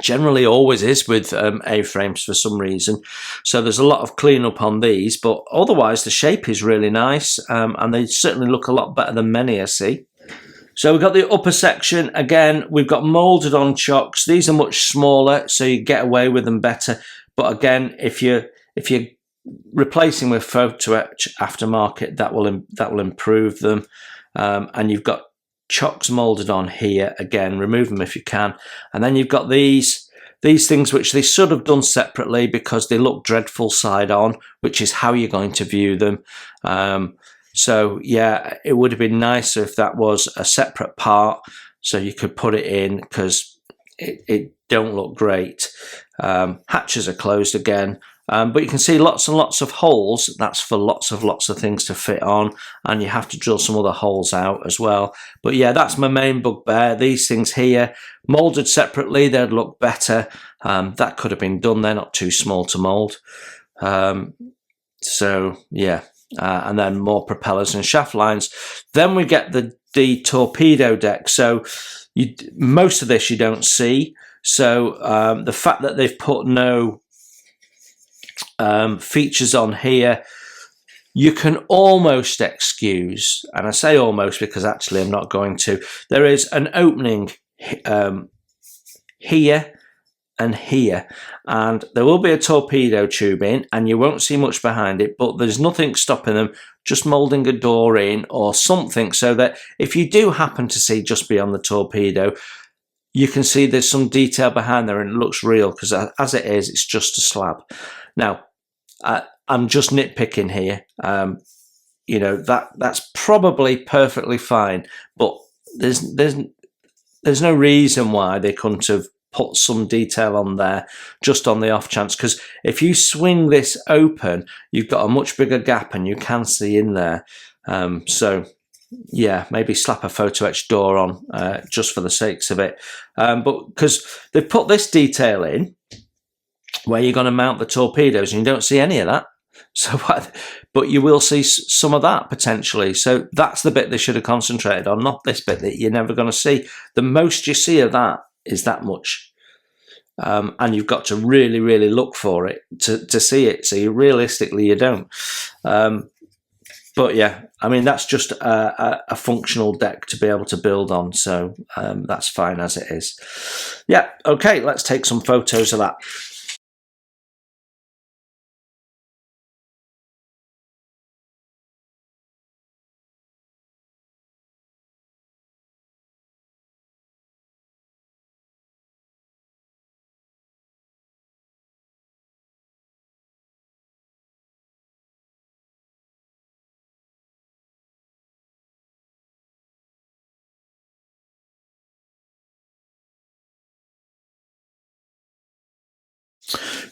generally always is with A-frames for some reason. So there's a lot of cleanup on these, but otherwise the shape is really nice, and they certainly look a lot better than many I see. So we've got the upper section. Again, we've got moulded on chocks. These are much smaller, so you get away with them better. But again, if you're replacing with photo etch aftermarket, that will improve them. And you've got chocks moulded on here. Again, remove them if you can. And then you've got these things which they should have done separately because they look dreadful side on, which is how you're going to view them. So yeah, it would have been nicer if that was a separate part so you could put it in, because it don't look great. Hatches are closed again, but you can see lots and lots of holes. That's for lots of things to fit on, and you have to drill some other holes out as well. But yeah, that's my main bugbear. These things here, moulded separately, they'd look better. That could have been done. They're not too small to mould. So yeah. And then more propellers and shaft lines. Then we get the the torpedo deck. So most of this you don't see. So the fact that they've put no features on here, you can almost excuse, and I say almost because actually I'm not going to. There is an opening here and here, and there will be a torpedo tube in, and you won't see much behind it, but there's nothing stopping them just moulding a door in or something, so that if you do happen to see just beyond the torpedo, you can see there's some detail behind there and it looks real, because as it is, it's just a slab. Now, I'm just nitpicking here. You know, that's probably perfectly fine, but there's no reason why they couldn't have put some detail on there just on the off chance, because if you swing this open, you've got a much bigger gap and you can see in there. So yeah, maybe slap a photo etch door on just for the sakes of it. But because they've put this detail in where you're going to mount the torpedoes, and you don't see any of that. So, but you will see some of that potentially. So that's the bit they should have concentrated on, not this bit that you're never going to see. The most you see of that is that much. And you've got to really, really look for it to see it. So realistically, you don't. But yeah, I mean, that's just a functional deck to be able to build on. So that's fine as it is. Yeah, okay, let's take some photos of that.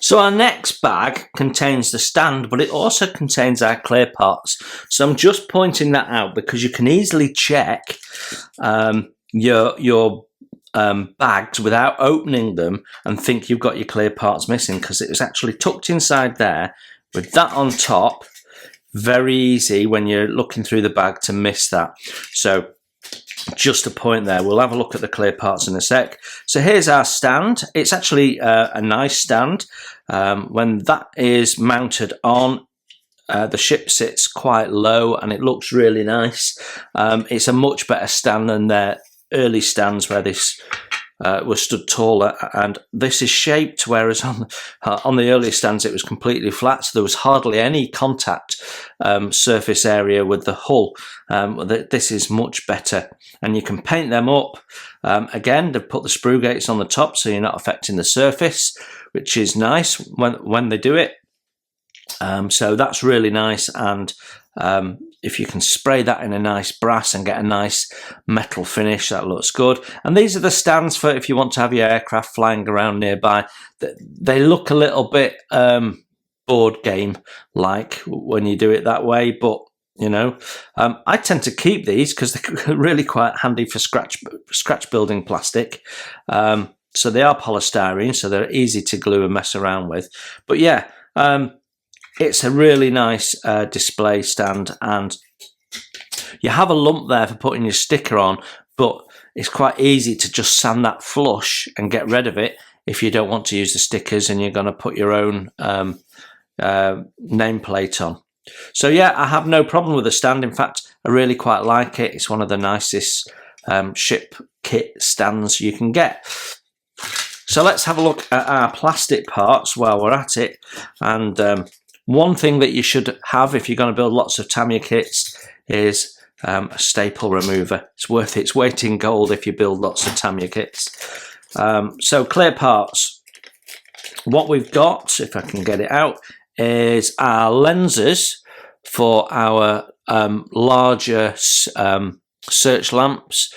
So our next bag contains the stand, but it also contains our clear parts. So I'm just pointing that out because you can easily check your bags without opening them and think you've got your clear parts missing, because it was actually tucked inside there with that on top. Very easy when you're looking through the bag to miss that. So just a point there. We'll have a look at the clear parts in a sec. So here's our stand. It's actually a nice stand. When that is mounted on, the ship sits quite low and it looks really nice. It's a much better stand than their early stands where this was stood taller, and this is shaped, whereas on the earlier stands it was completely flat, so there was hardly any contact surface area with the hull. This is much better, and you can paint them up. Again, they've put the sprue gates on the top so you're not affecting the surface, which is nice when they do it. So that's really nice, and if you can spray that in a nice brass and get a nice metal finish, that looks good. And these are the stands for if you want to have your aircraft flying around nearby. They look a little bit board game like when you do it that way, but you know, I tend to keep these because they're really quite handy for scratch building plastic. So they are polystyrene, so they're easy to glue and mess around with. But yeah, it's a really nice display stand, and you have a lump there for putting your sticker on, but it's quite easy to just sand that flush and get rid of it if you don't want to use the stickers and you're going to put your own nameplate on. So yeah, I have no problem with the stand. In fact, I really quite like it. It's one of the nicest ship kit stands you can get. So let's have a look at our plastic parts while we're at it. And one thing that you should have if you're going to build lots of Tamiya kits is a staple remover. It's worth its weight in gold if you build lots of Tamiya kits. So clear parts. What we've got, if I can get it out, is our lenses for our larger search lamps.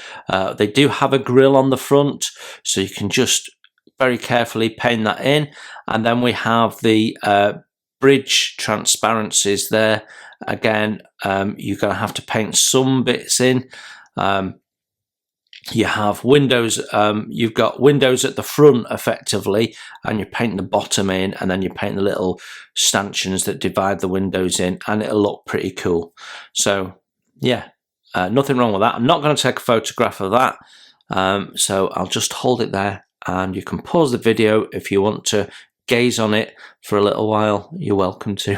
They do have a grill on the front, so you can just very carefully paint that in. And then we have the bridge transparencies there. Again, you're going to have to paint some bits in. You have windows, you've got windows at the front effectively, and you paint the bottom in, and then you paint the little stanchions that divide the windows in, and it'll look pretty cool. So yeah, nothing wrong with that. I'm not going to take a photograph of that, so I'll just hold it there, and you can pause the video if you want to gaze on it for a little while. You're welcome to.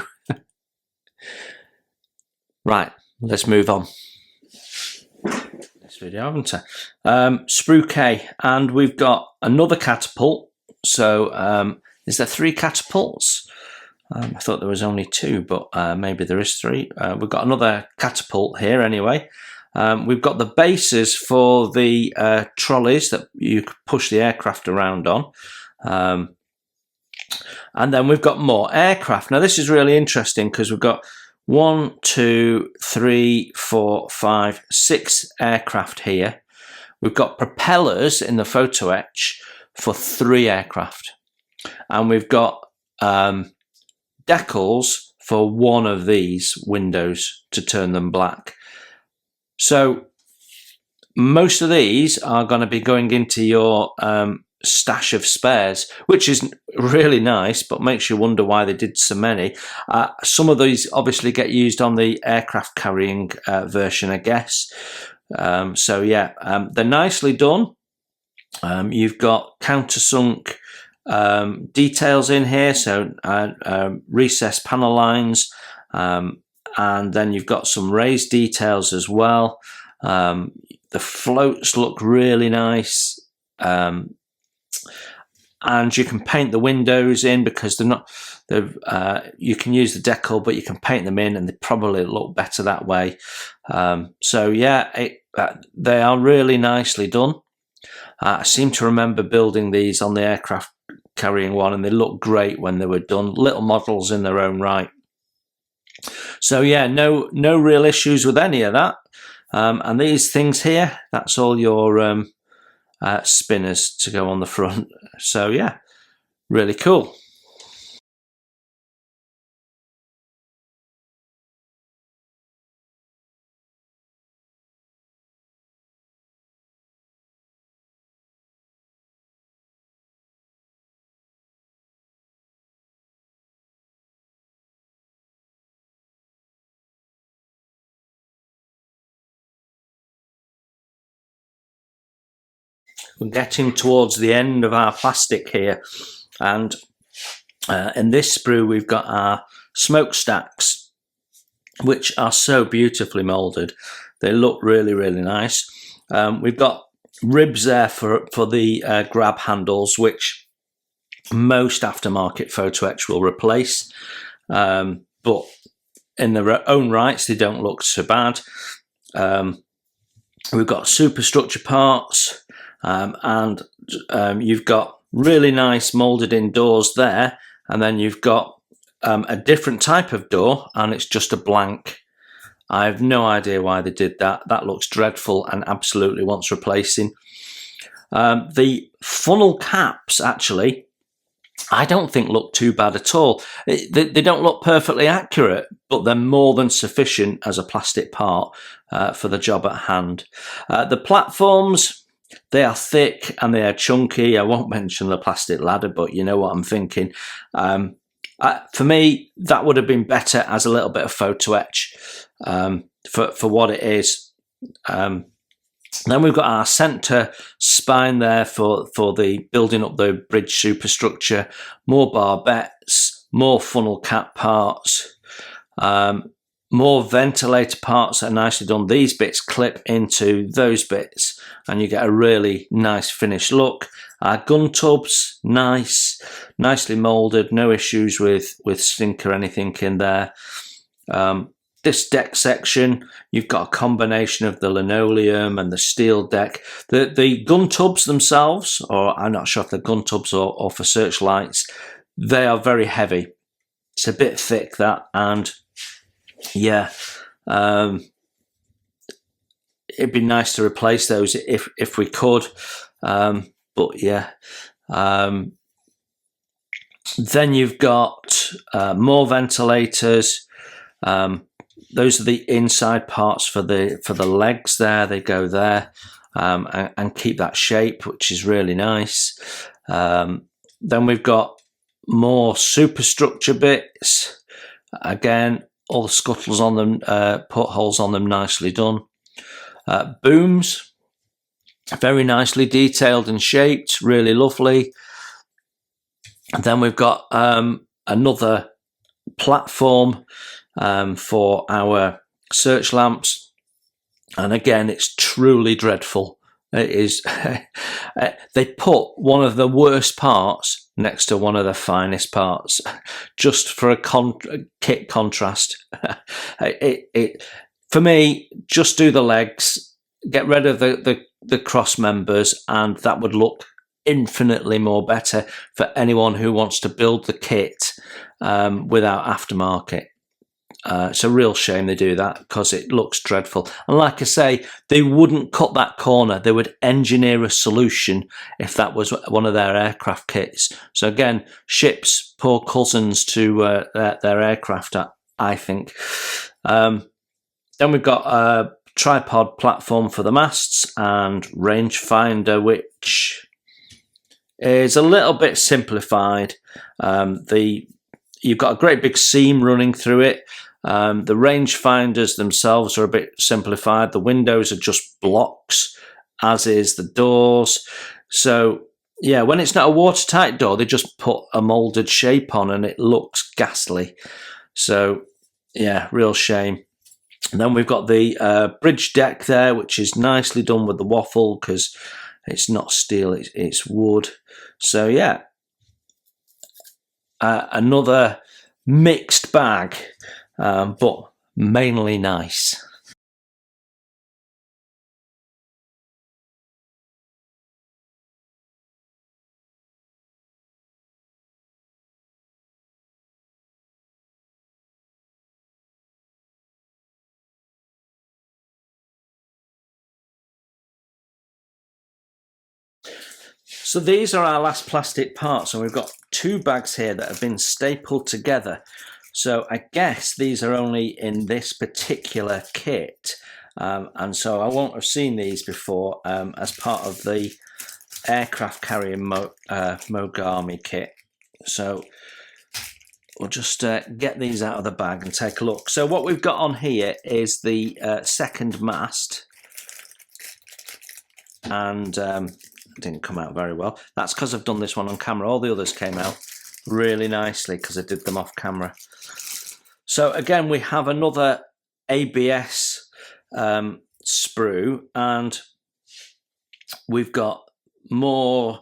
Right, let's move on. This video, haven't I? Sprue K, and we've got another catapult. So is there 3 catapults? I thought there was only 2, but maybe there is 3. We've got another catapult here anyway. We've got the bases for the trolleys that you could push the aircraft around on. And then we've got more aircraft. Now this is really interesting because we've got 1, 2, 3, 4, 5, 6 aircraft here. We've got propellers in the photo etch for 3 aircraft. And we've got decals for 1 of these windows to turn them black. So most of these are going to be going into your stash of spares, which is really nice, but makes you wonder why they did so many. Some of these obviously get used on the aircraft carrying version, I guess. So yeah, they're nicely done. You've got countersunk details in here, so recessed panel lines, and then you've got some raised details as well. The floats look really nice. And you can paint the windows in because they're not. You can use the decal, but you can paint them in, and they probably look better that way. So yeah, they are really nicely done. I seem to remember building these on the aircraft carrying one, and they look great when they were done. Little models in their own right. So yeah, no real issues with any of that. And these things here, that's all your spinners to go on the front. So yeah, really cool. We're getting towards the end of our plastic here, and in this sprue we've got our smokestacks, which are so beautifully moulded. They look really, really nice. We've got ribs there for the grab handles, which most aftermarket photo etch will replace, but in their own rights they don't look so bad. We've got superstructure parts, and you've got really nice moulded in doors there, and then you've got a different type of door, and it's just a blank. I have no idea why they did that. That looks dreadful and absolutely wants replacing. The funnel caps, actually, I don't think look too bad at all. They don't look perfectly accurate, but they're more than sufficient as a plastic part for the job at hand. The platforms, they are thick and they are chunky. I won't mention the plastic ladder, but you know what I'm thinking. For me, that would have been better as a little bit of photo etch for what it is. Then we've got our centre spine there for the building up the bridge superstructure, more barbettes, more funnel cap parts, more ventilator parts that are nicely done. These bits clip into those bits and you get a really nice finished look. Our gun tubs, nicely moulded, no issues with stink or anything in there. This deck section, you've got a combination of the linoleum and the steel deck. The gun tubs themselves, or I'm not sure if they're gun tubs or for searchlights, they are very heavy. It's a bit thick, that, and yeah, it'd be nice to replace those if we could, but yeah. Then you've got more ventilators. Those are the inside parts for the legs there. They go there and keep that shape, which is really nice. Then we've got more superstructure bits. Again, all the scuttles on them, put holes on them, nicely done. Booms, very nicely detailed and shaped, really lovely. And then we've got another platform for our search lamps, and again, it's truly dreadful. It is. They put one of the worst parts next to one of the finest parts, just for a kit contrast. For me, just do the legs, get rid of the cross members, and that would look infinitely more better for anyone who wants to build the kit without aftermarket. It's a real shame they do that, because it looks dreadful. And like I say, they wouldn't cut that corner. They would engineer a solution if that was one of their aircraft kits. So again, ships poor cousins to their aircraft, I think. Then we've got a tripod platform for the masts and rangefinder, which is a little bit simplified. You've got a great big seam running through it. The rangefinders themselves are a bit simplified. The windows are just blocks, as is the doors. So yeah, when it's not a watertight door, they just put a molded shape on and it looks ghastly. So yeah, real shame. And then we've got the bridge deck there, which is nicely done with the waffle, because it's not steel, it's wood. So yeah, another mixed bag, but mainly nice. So these are our last plastic parts, and we've got two bags here that have been stapled together. So I guess these are only in this particular kit, and so I won't have seen these before as part of the aircraft carrier Mogami kit. So we'll just get these out of the bag and take a look. So what we've got on here is the second mast, and didn't come out very well. That's because I've done this one on camera. All the others came out really nicely because I did them off camera. So again, we have another ABS sprue, and we've got more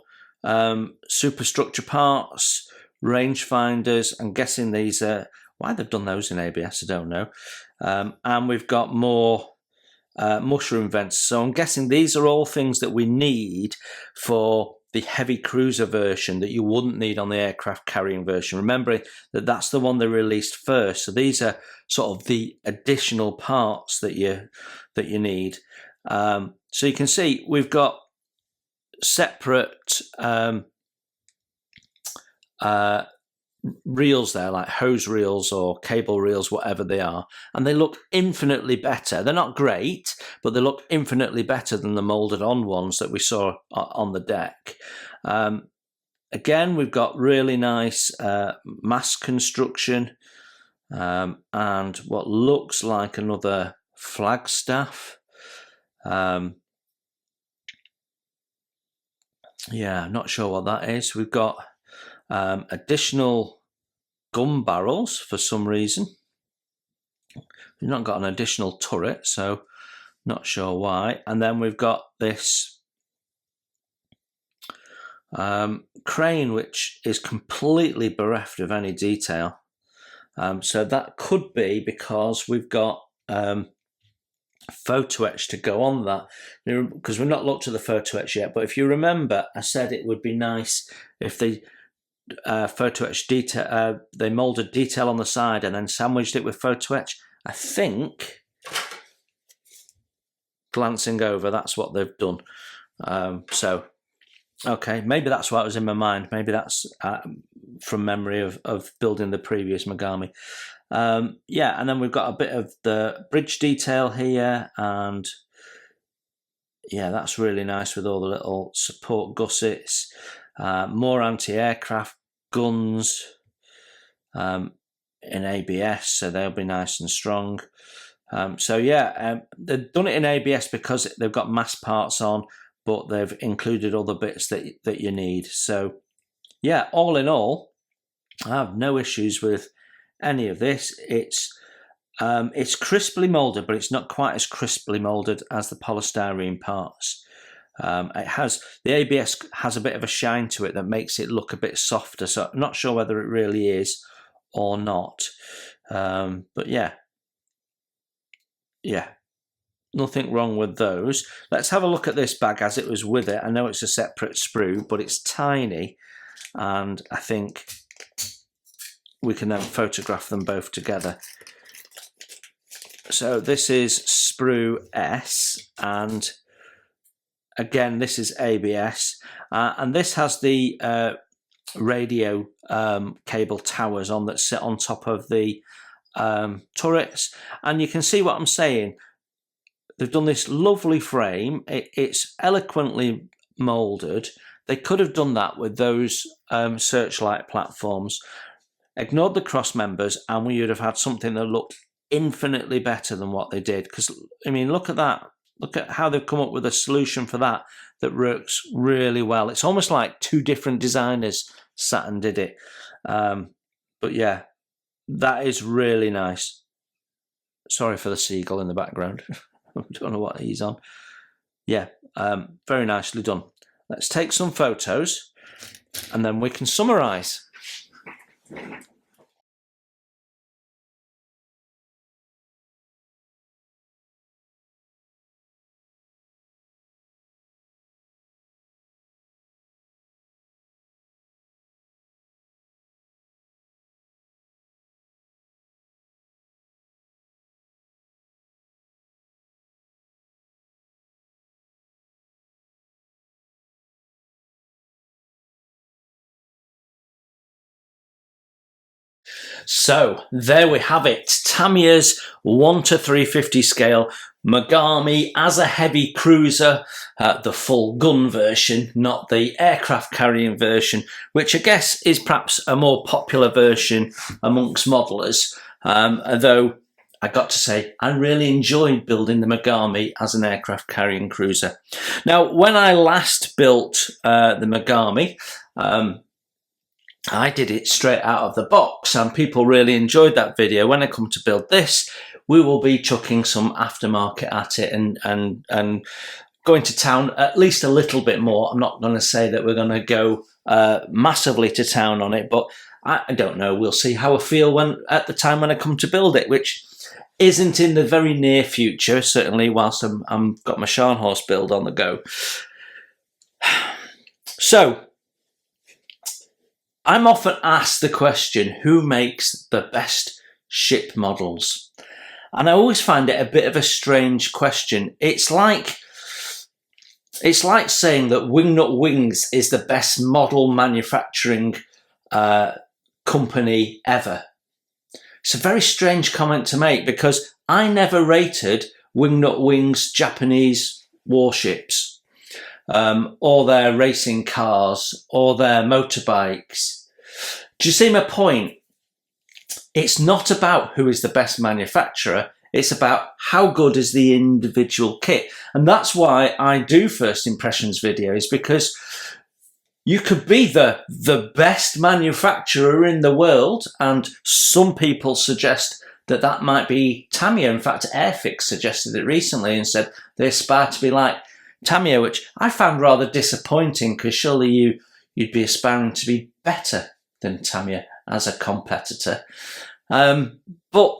superstructure parts, rangefinders. I'm guessing these are, why they've done those in ABS, I don't know. And we've got more mushroom vents. So I'm guessing these are all things that we need for the heavy cruiser version that you wouldn't need on the aircraft carrying version. Remember that that's the one they released first. So these are sort of the additional parts that you need. So you can see we've got separate reels there, like hose reels or cable reels, whatever they are, and they look infinitely better. They're not great, but they look infinitely better than the molded on ones that we saw on the deck. Again, we've got really nice mast construction, and what looks like another flagstaff. Yeah, I'm not sure what that is. We've got additional gun barrels for some reason. We've not got an additional turret, so not sure why. And then we've got this crane, which is completely bereft of any detail. So that could be because we've got photo etch to go on that, because we've not looked at the photo etch yet. But if you remember, I said it would be nice if they photo etch detail, they molded detail on the side and then sandwiched it with photo etch. I think, glancing over, that's what they've done. So okay, maybe that's what was in my mind. Maybe that's from memory of building the previous Mogami. Yeah, and then we've got a bit of the bridge detail here, and yeah, that's really nice with all the little support gussets. More anti-aircraft guns in ABS, so they'll be nice and strong. So yeah, they've done it in ABS because they've got mass parts on, but they've included other bits that you need. So yeah, all in all, I have no issues with any of this. It's crisply molded, but it's not quite as crisply molded as the polystyrene parts. The ABS has a bit of a shine to it that makes it look a bit softer. So I'm not sure whether it really is or not. But yeah, nothing wrong with those. Let's have a look at this bag as it was with it. I know it's a separate sprue, but it's tiny, and I think we can then photograph them both together. So this is sprue S, and again this is ABS, and this has the radio cable towers on that sit on top of the turrets, and you can see what I'm saying. They've done this lovely frame. It's eloquently molded. They could have done that with those searchlight platforms, ignored the cross members, and we would have had something that looked infinitely better than what they did. Because I mean, look at that. Look at how they've come up with a solution for that works really well. It's almost like two different designers sat and did it. But yeah, that is really nice. Sorry for the seagull in the background. I don't know what he's on. Yeah, very nicely done. Let's take some photos and then we can summarize. So there we have it, Tamiya's 1:350 scale Mogami as a heavy cruiser, the full gun version, not the aircraft carrying version, which I guess is perhaps a more popular version amongst modelers, although I got to say I really enjoyed building the Mogami as an aircraft carrying cruiser. Now when I last built the Mogami, I did it straight out of the box and people really enjoyed that video. When I come to build this, we will be chucking some aftermarket at it and going to town at least a little bit more. I'm not going to say that we're going to go massively to town on it, but I don't know. We'll see how I feel at the time when I come to build it, which isn't in the very near future, certainly whilst I'm got my Scharnhorst build on the go. So, I'm often asked the question, who makes the best ship models? And I always find it a bit of a strange question. It's like saying that Wingnut Wings is the best model manufacturing company ever. It's a very strange comment to make because I never rated Wingnut Wings' Japanese warships. Or their racing cars, or their motorbikes. Do you see my point? It's not about who is the best manufacturer, it's about how good is the individual kit. And that's why I do first impressions videos, because you could be the best manufacturer in the world, and some people suggest that might be Tamiya. In fact, Airfix suggested it recently and said they aspire to be like Tamiya, which I found rather disappointing because surely you'd be aspiring to be better than Tamiya as a competitor. But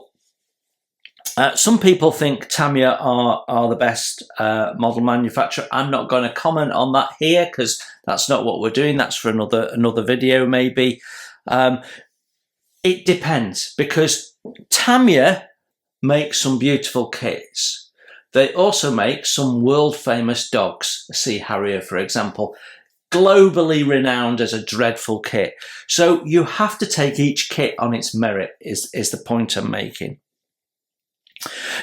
some people think Tamiya are the best model manufacturer. I'm not going to comment on that here because that's not what we're doing. That's for another video maybe. It depends, because Tamiya makes some beautiful kits. They also make some world-famous dogs, Sea Harrier, for example, globally renowned as a dreadful kit. So you have to take each kit on its merit, is the point I'm making.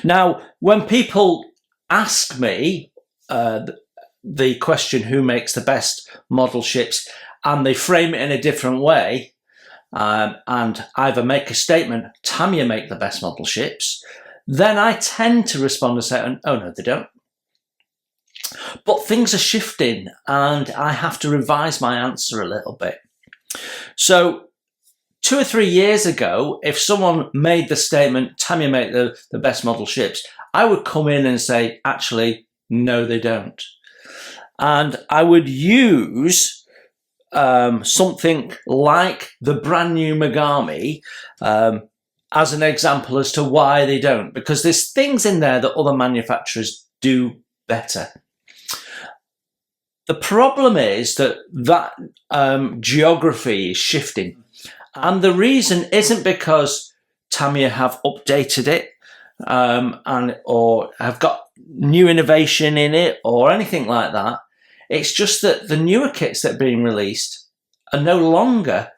Now, when people ask me the question, who makes the best model ships, and they frame it in a different way, and either make a statement, Tamiya make the best model ships, then I tend to respond and say, oh no, they don't. But things are shifting and I have to revise my answer a little bit. So 2 or 3 years ago, if someone made the statement, Tamiya make the best model ships, I would come in and say, actually, no, they don't. And I would use something like the brand new Mogami as an example as to why they don't, because there's things in there that other manufacturers do better. The problem is that geography is shifting. And the reason isn't because Tamiya have updated it or have got new innovation in it or anything like that. It's just that the newer kits that are being released are no longer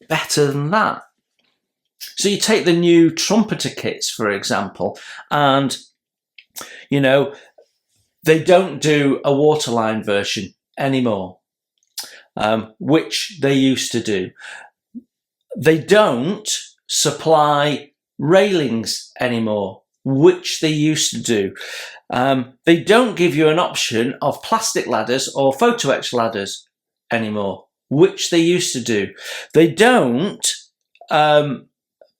better than that. So you take the new trumpeter kits, for example, and, you know, they don't do a waterline version anymore, which they used to do. They don't supply railings anymore, which they used to do. They don't give you an option of plastic ladders or photo etch ladders anymore, which they used to do. They don't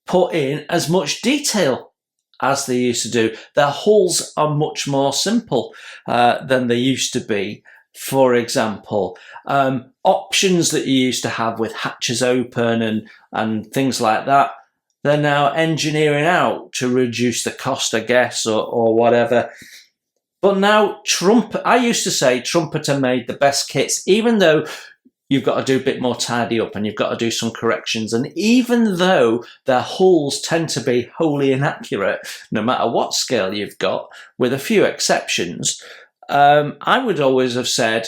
put in as much detail as they used to do. Their hulls are much more simple than they used to be. For example, options that you used to have with hatches open and things like that, they're now engineering out to reduce the cost, I guess, or whatever. But now I used to say trumpeter made the best kits, even though you've got to do a bit more tidy up and you've got to do some corrections. And even though their hulls tend to be wholly inaccurate, no matter what scale you've got, with a few exceptions, I would always have said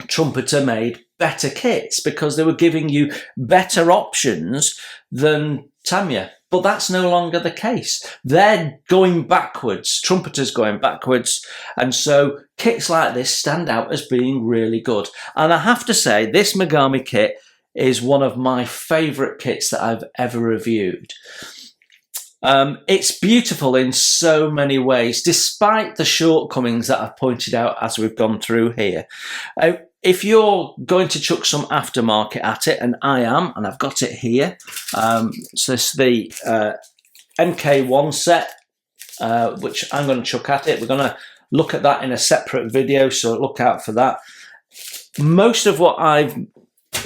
trumpeter made better kits because they were giving you better options than Tamiya. But that's no longer the case. They're going backwards. Trumpeter's going backwards. And so kits like this stand out as being really good. And I have to say, this Mogami kit is one of my favourite kits that I've ever reviewed. It's beautiful in so many ways, despite the shortcomings that I've pointed out as we've gone through here. If you're going to chuck some aftermarket at it, and I am, and I've got it here, so this is the MK1 set, which I'm going to chuck at it. We're going to look at that in a separate video, so look out for that. Most of what I'm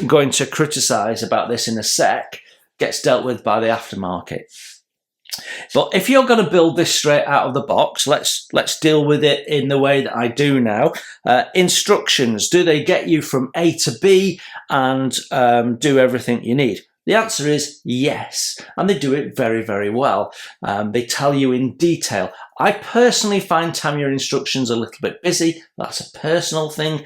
going to criticise about this in a sec gets dealt with by the aftermarket. But if you're going to build this straight out of the box, let's deal with it in the way that I do now. Instructions, do they get you from A to B and do everything you need? The answer is yes, and they do it very, very well. They tell you in detail. I personally find Tamiya instructions a little bit busy. That's a personal thing.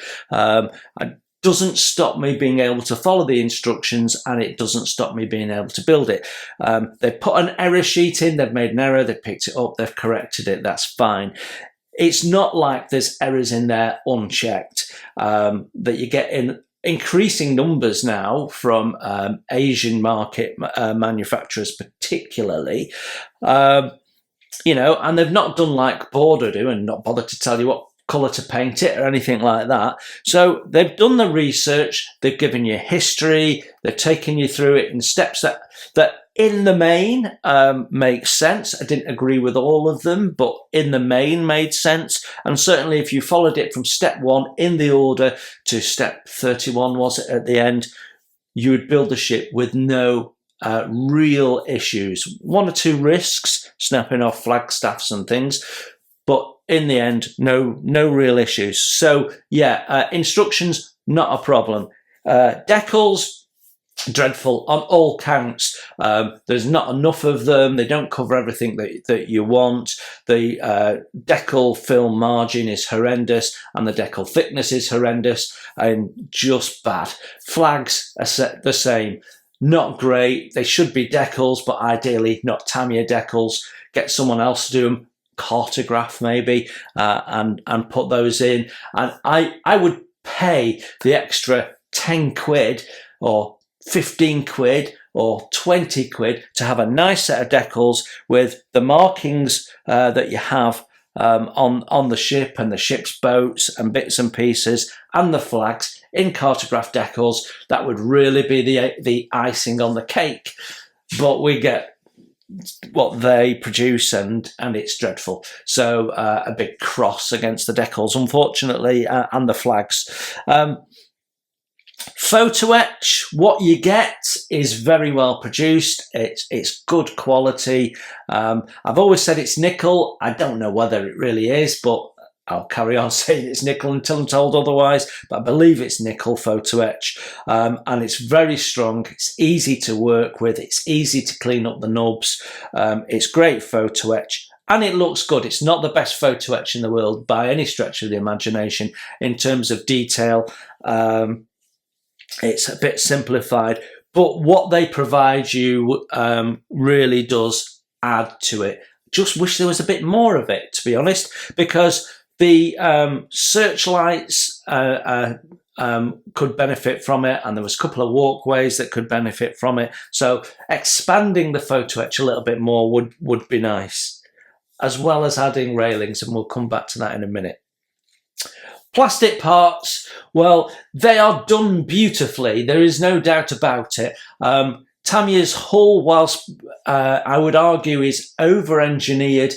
Doesn't stop me being able to follow the instructions, and it doesn't stop me being able to build it. They've put an error sheet in, they've made an error, they've picked it up, they've corrected it, that's fine. It's not like there's errors in there unchecked that you get in increasing numbers now from Asian market manufacturers particularly. You know, and they've not done like Border do and not bothered to tell you what colour to paint it or anything like that. So they've done the research, they've given you history, they've taken you through it in steps that in the main make sense. I didn't agree with all of them, but in the main made sense. And certainly if you followed it from step 1 in the order to step 31, was it at the end, you would build the ship with no real issues. 1 or 2 risks, snapping off flagstaffs and things, but in the end, no real issues. So yeah, instructions, not a problem. Decals, dreadful on all counts. There's not enough of them. They don't cover everything that you want. The decal film margin is horrendous and the decal thickness is horrendous and just bad. Flags are the same. Not great. They should be decals, but ideally not Tamiya decals. Get someone else to do them. Cartograph maybe, and put those in. And I would pay the extra 10 quid or 15 quid or 20 quid to have a nice set of decals with the markings that you have on the ship and the ship's boats and bits and pieces and the flags in cartograph decals. That would really be the icing on the cake. But we get what they produce and it's dreadful. So a big cross against the decals, unfortunately, and the flags. Photo etch, what you get is very well produced. It's good quality. I've always said it's nickel. I don't know whether it really is, but I'll carry on saying it's nickel until I'm told otherwise, but I believe it's nickel photo etch. And it's very strong. It's easy to work with. It's easy to clean up the nubs. It's great photo etch. And it looks good. It's not the best photo etch in the world by any stretch of the imagination in terms of detail. It's a bit simplified, but what they provide you really does add to it. Just wish there was a bit more of it, to be honest, because the searchlights could benefit from it, and there was a couple of walkways that could benefit from it. So expanding the photo etch a little bit more would be nice, as well as adding railings, and we'll come back to that in a minute. Plastic parts, well, they are done beautifully. There is no doubt about it. Tamiya's hull, whilst I would argue is over-engineered,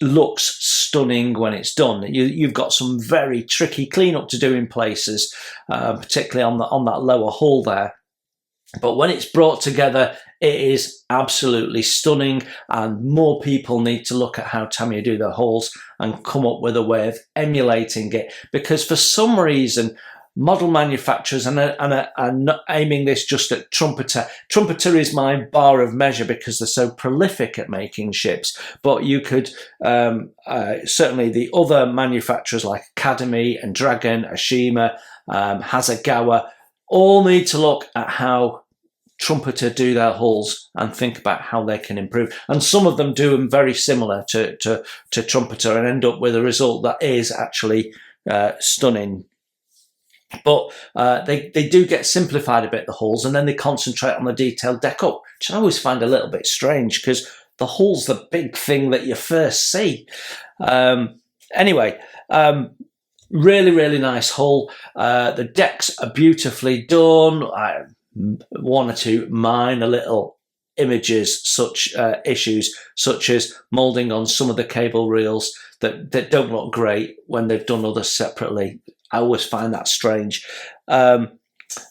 looks stunning when it's done. You've got some very tricky cleanup to do in places, particularly on that lower hull there. But when it's brought together, it is absolutely stunning, and more people need to look at how Tamiya do their hulls and come up with a way of emulating it. Because for some reason, model manufacturers, and I'm not aiming this just at Trumpeter. Trumpeter is my bar of measure because they're so prolific at making ships. But you could, certainly the other manufacturers like Academy and Dragon, Ashima, Hasegawa, all need to look at how Trumpeter do their hulls and think about how they can improve. And some of them do them very similar to Trumpeter and end up with a result that is actually stunning. But they do get simplified a bit, the hulls, and then they concentrate on the detailed deck up, which I always find a little bit strange because the hull's the big thing that you first see. Anyway, really, really nice hull. The decks are beautifully done. One or two minor little issues such as moulding on some of the cable reels that don't look great when they've done others separately. I always find that strange. Then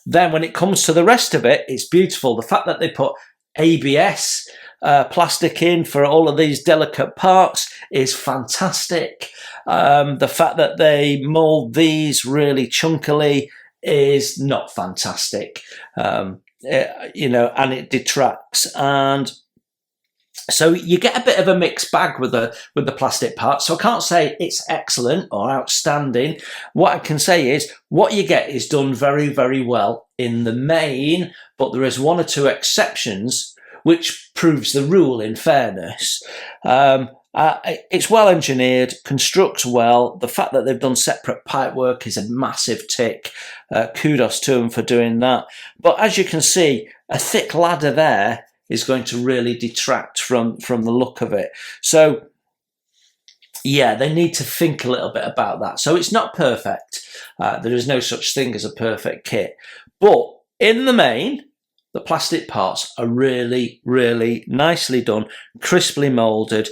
when it comes to the rest of it, it's beautiful. The fact that they put ABS plastic in for all of these delicate parts is fantastic. The fact that they mould these really chunkily is not fantastic, and it detracts, and so you get a bit of a mixed bag with the plastic parts. So I can't say it's excellent or outstanding. What I can say is what you get is done very, very well in the main, but there is one or two exceptions, which proves the rule in fairness. It's well engineered, constructs well. The fact that they've done separate pipework is a massive tick. Kudos to them for doing that. But as you can see, a thick ladder there is going to really detract from the look of it. So yeah, they need to think a little bit about that. So it's not perfect. There is no such thing as a perfect kit. But in the main, the plastic parts are really, really nicely done, crisply moulded.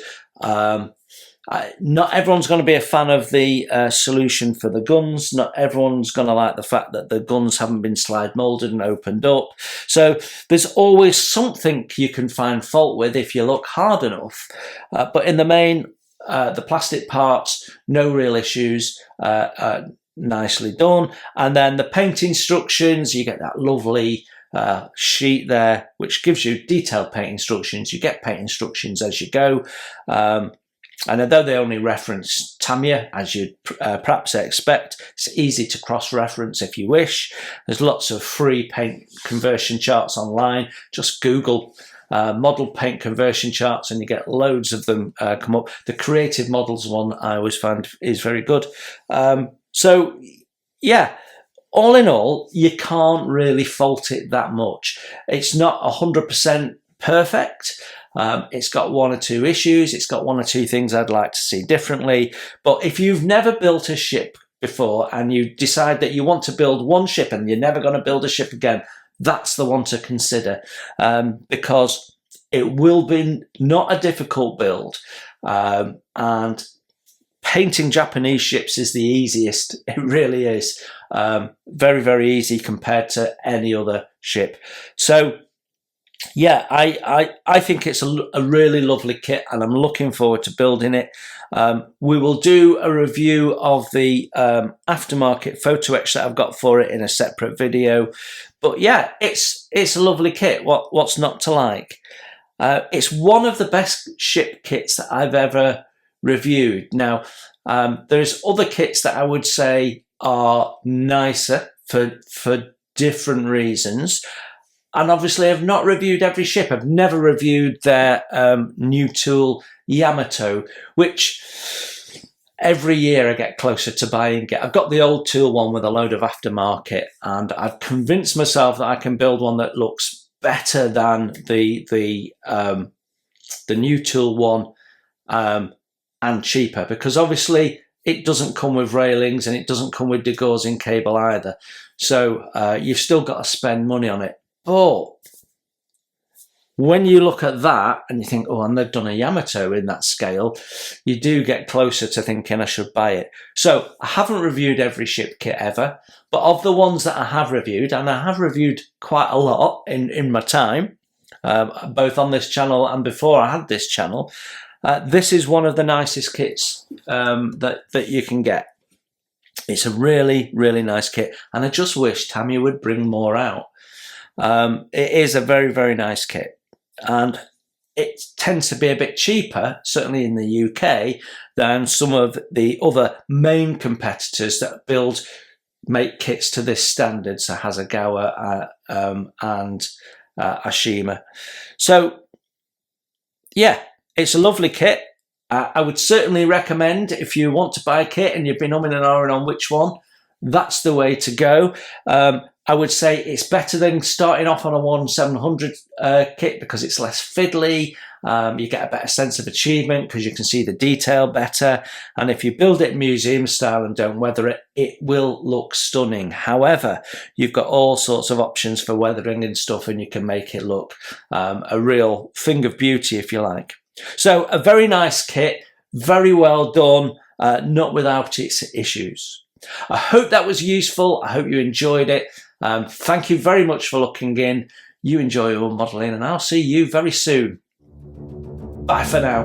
Not everyone's going to be a fan of the solution for the guns. Not everyone's going to like the fact that the guns haven't been slide moulded and opened up. So there's always something you can find fault with if you look hard enough. But in the main, the plastic parts, no real issues. Nicely done. And then the paint instructions, you get that lovely sheet there, which gives you detailed paint instructions. You get paint instructions as you go. And although they only reference Tamiya, as you'd perhaps expect, it's easy to cross-reference if you wish. There's lots of free paint conversion charts online. Just Google model paint conversion charts and you get loads of them come up. The Creative Models one I always find is very good. So, yeah, all in all, you can't really fault it that much. It's not 100% perfect. It's got one or two issues. It's got one or two things I'd like to see differently. But if you've never built a ship before and you decide that you want to build one ship and you're never going to build a ship again, that's the one to consider, because it will be not a difficult build. And painting Japanese ships is the easiest. It really is. Very, very easy compared to any other ship. So yeah, I think it's a really lovely kit, and I'm looking forward to building it. We will do a review of the aftermarket photo etch that I've got for it in a separate video. But yeah, it's a lovely kit. What's not to like? It's one of the best ship kits that I've ever reviewed. Now, there's other kits that I would say are nicer for different reasons. And obviously, I've not reviewed every ship. I've never reviewed their new tool, Yamato, which every year I get closer to buying it. I've got the old tool one with a load of aftermarket, and I've convinced myself that I can build one that looks better than the new tool one, and cheaper, because obviously it doesn't come with railings and it doesn't come with degaussing cable either. So you've still got to spend money on it. But when you look at that and you think, oh, and they've done a Yamato in that scale, you do get closer to thinking I should buy it. So I haven't reviewed every ship kit ever, but of the ones that I have reviewed, and I have reviewed quite a lot in my time, both on this channel and before I had this channel, this is one of the nicest kits that you can get. It's a really, really nice kit, and I just wish Tamiya would bring more out. It is a very, very nice kit, and it tends to be a bit cheaper, certainly in the UK, than some of the other main competitors that make kits to this standard, so Hasegawa and Ashima. So yeah, it's a lovely kit. I would certainly recommend, if you want to buy a kit and you've been umming and ahhing on which one, that's the way to go. I would say it's better than starting off on a 1700 kit, because it's less fiddly. You get a better sense of achievement because you can see the detail better. And if you build it museum style and don't weather it, it will look stunning. However, you've got all sorts of options for weathering and stuff, and you can make it look a real thing of beauty, if you like. So a very nice kit, very well done, not without its issues. I hope that was useful. I hope you enjoyed it. Thank you very much for looking in. You enjoy your modelling, and I'll see you very soon. Bye for now.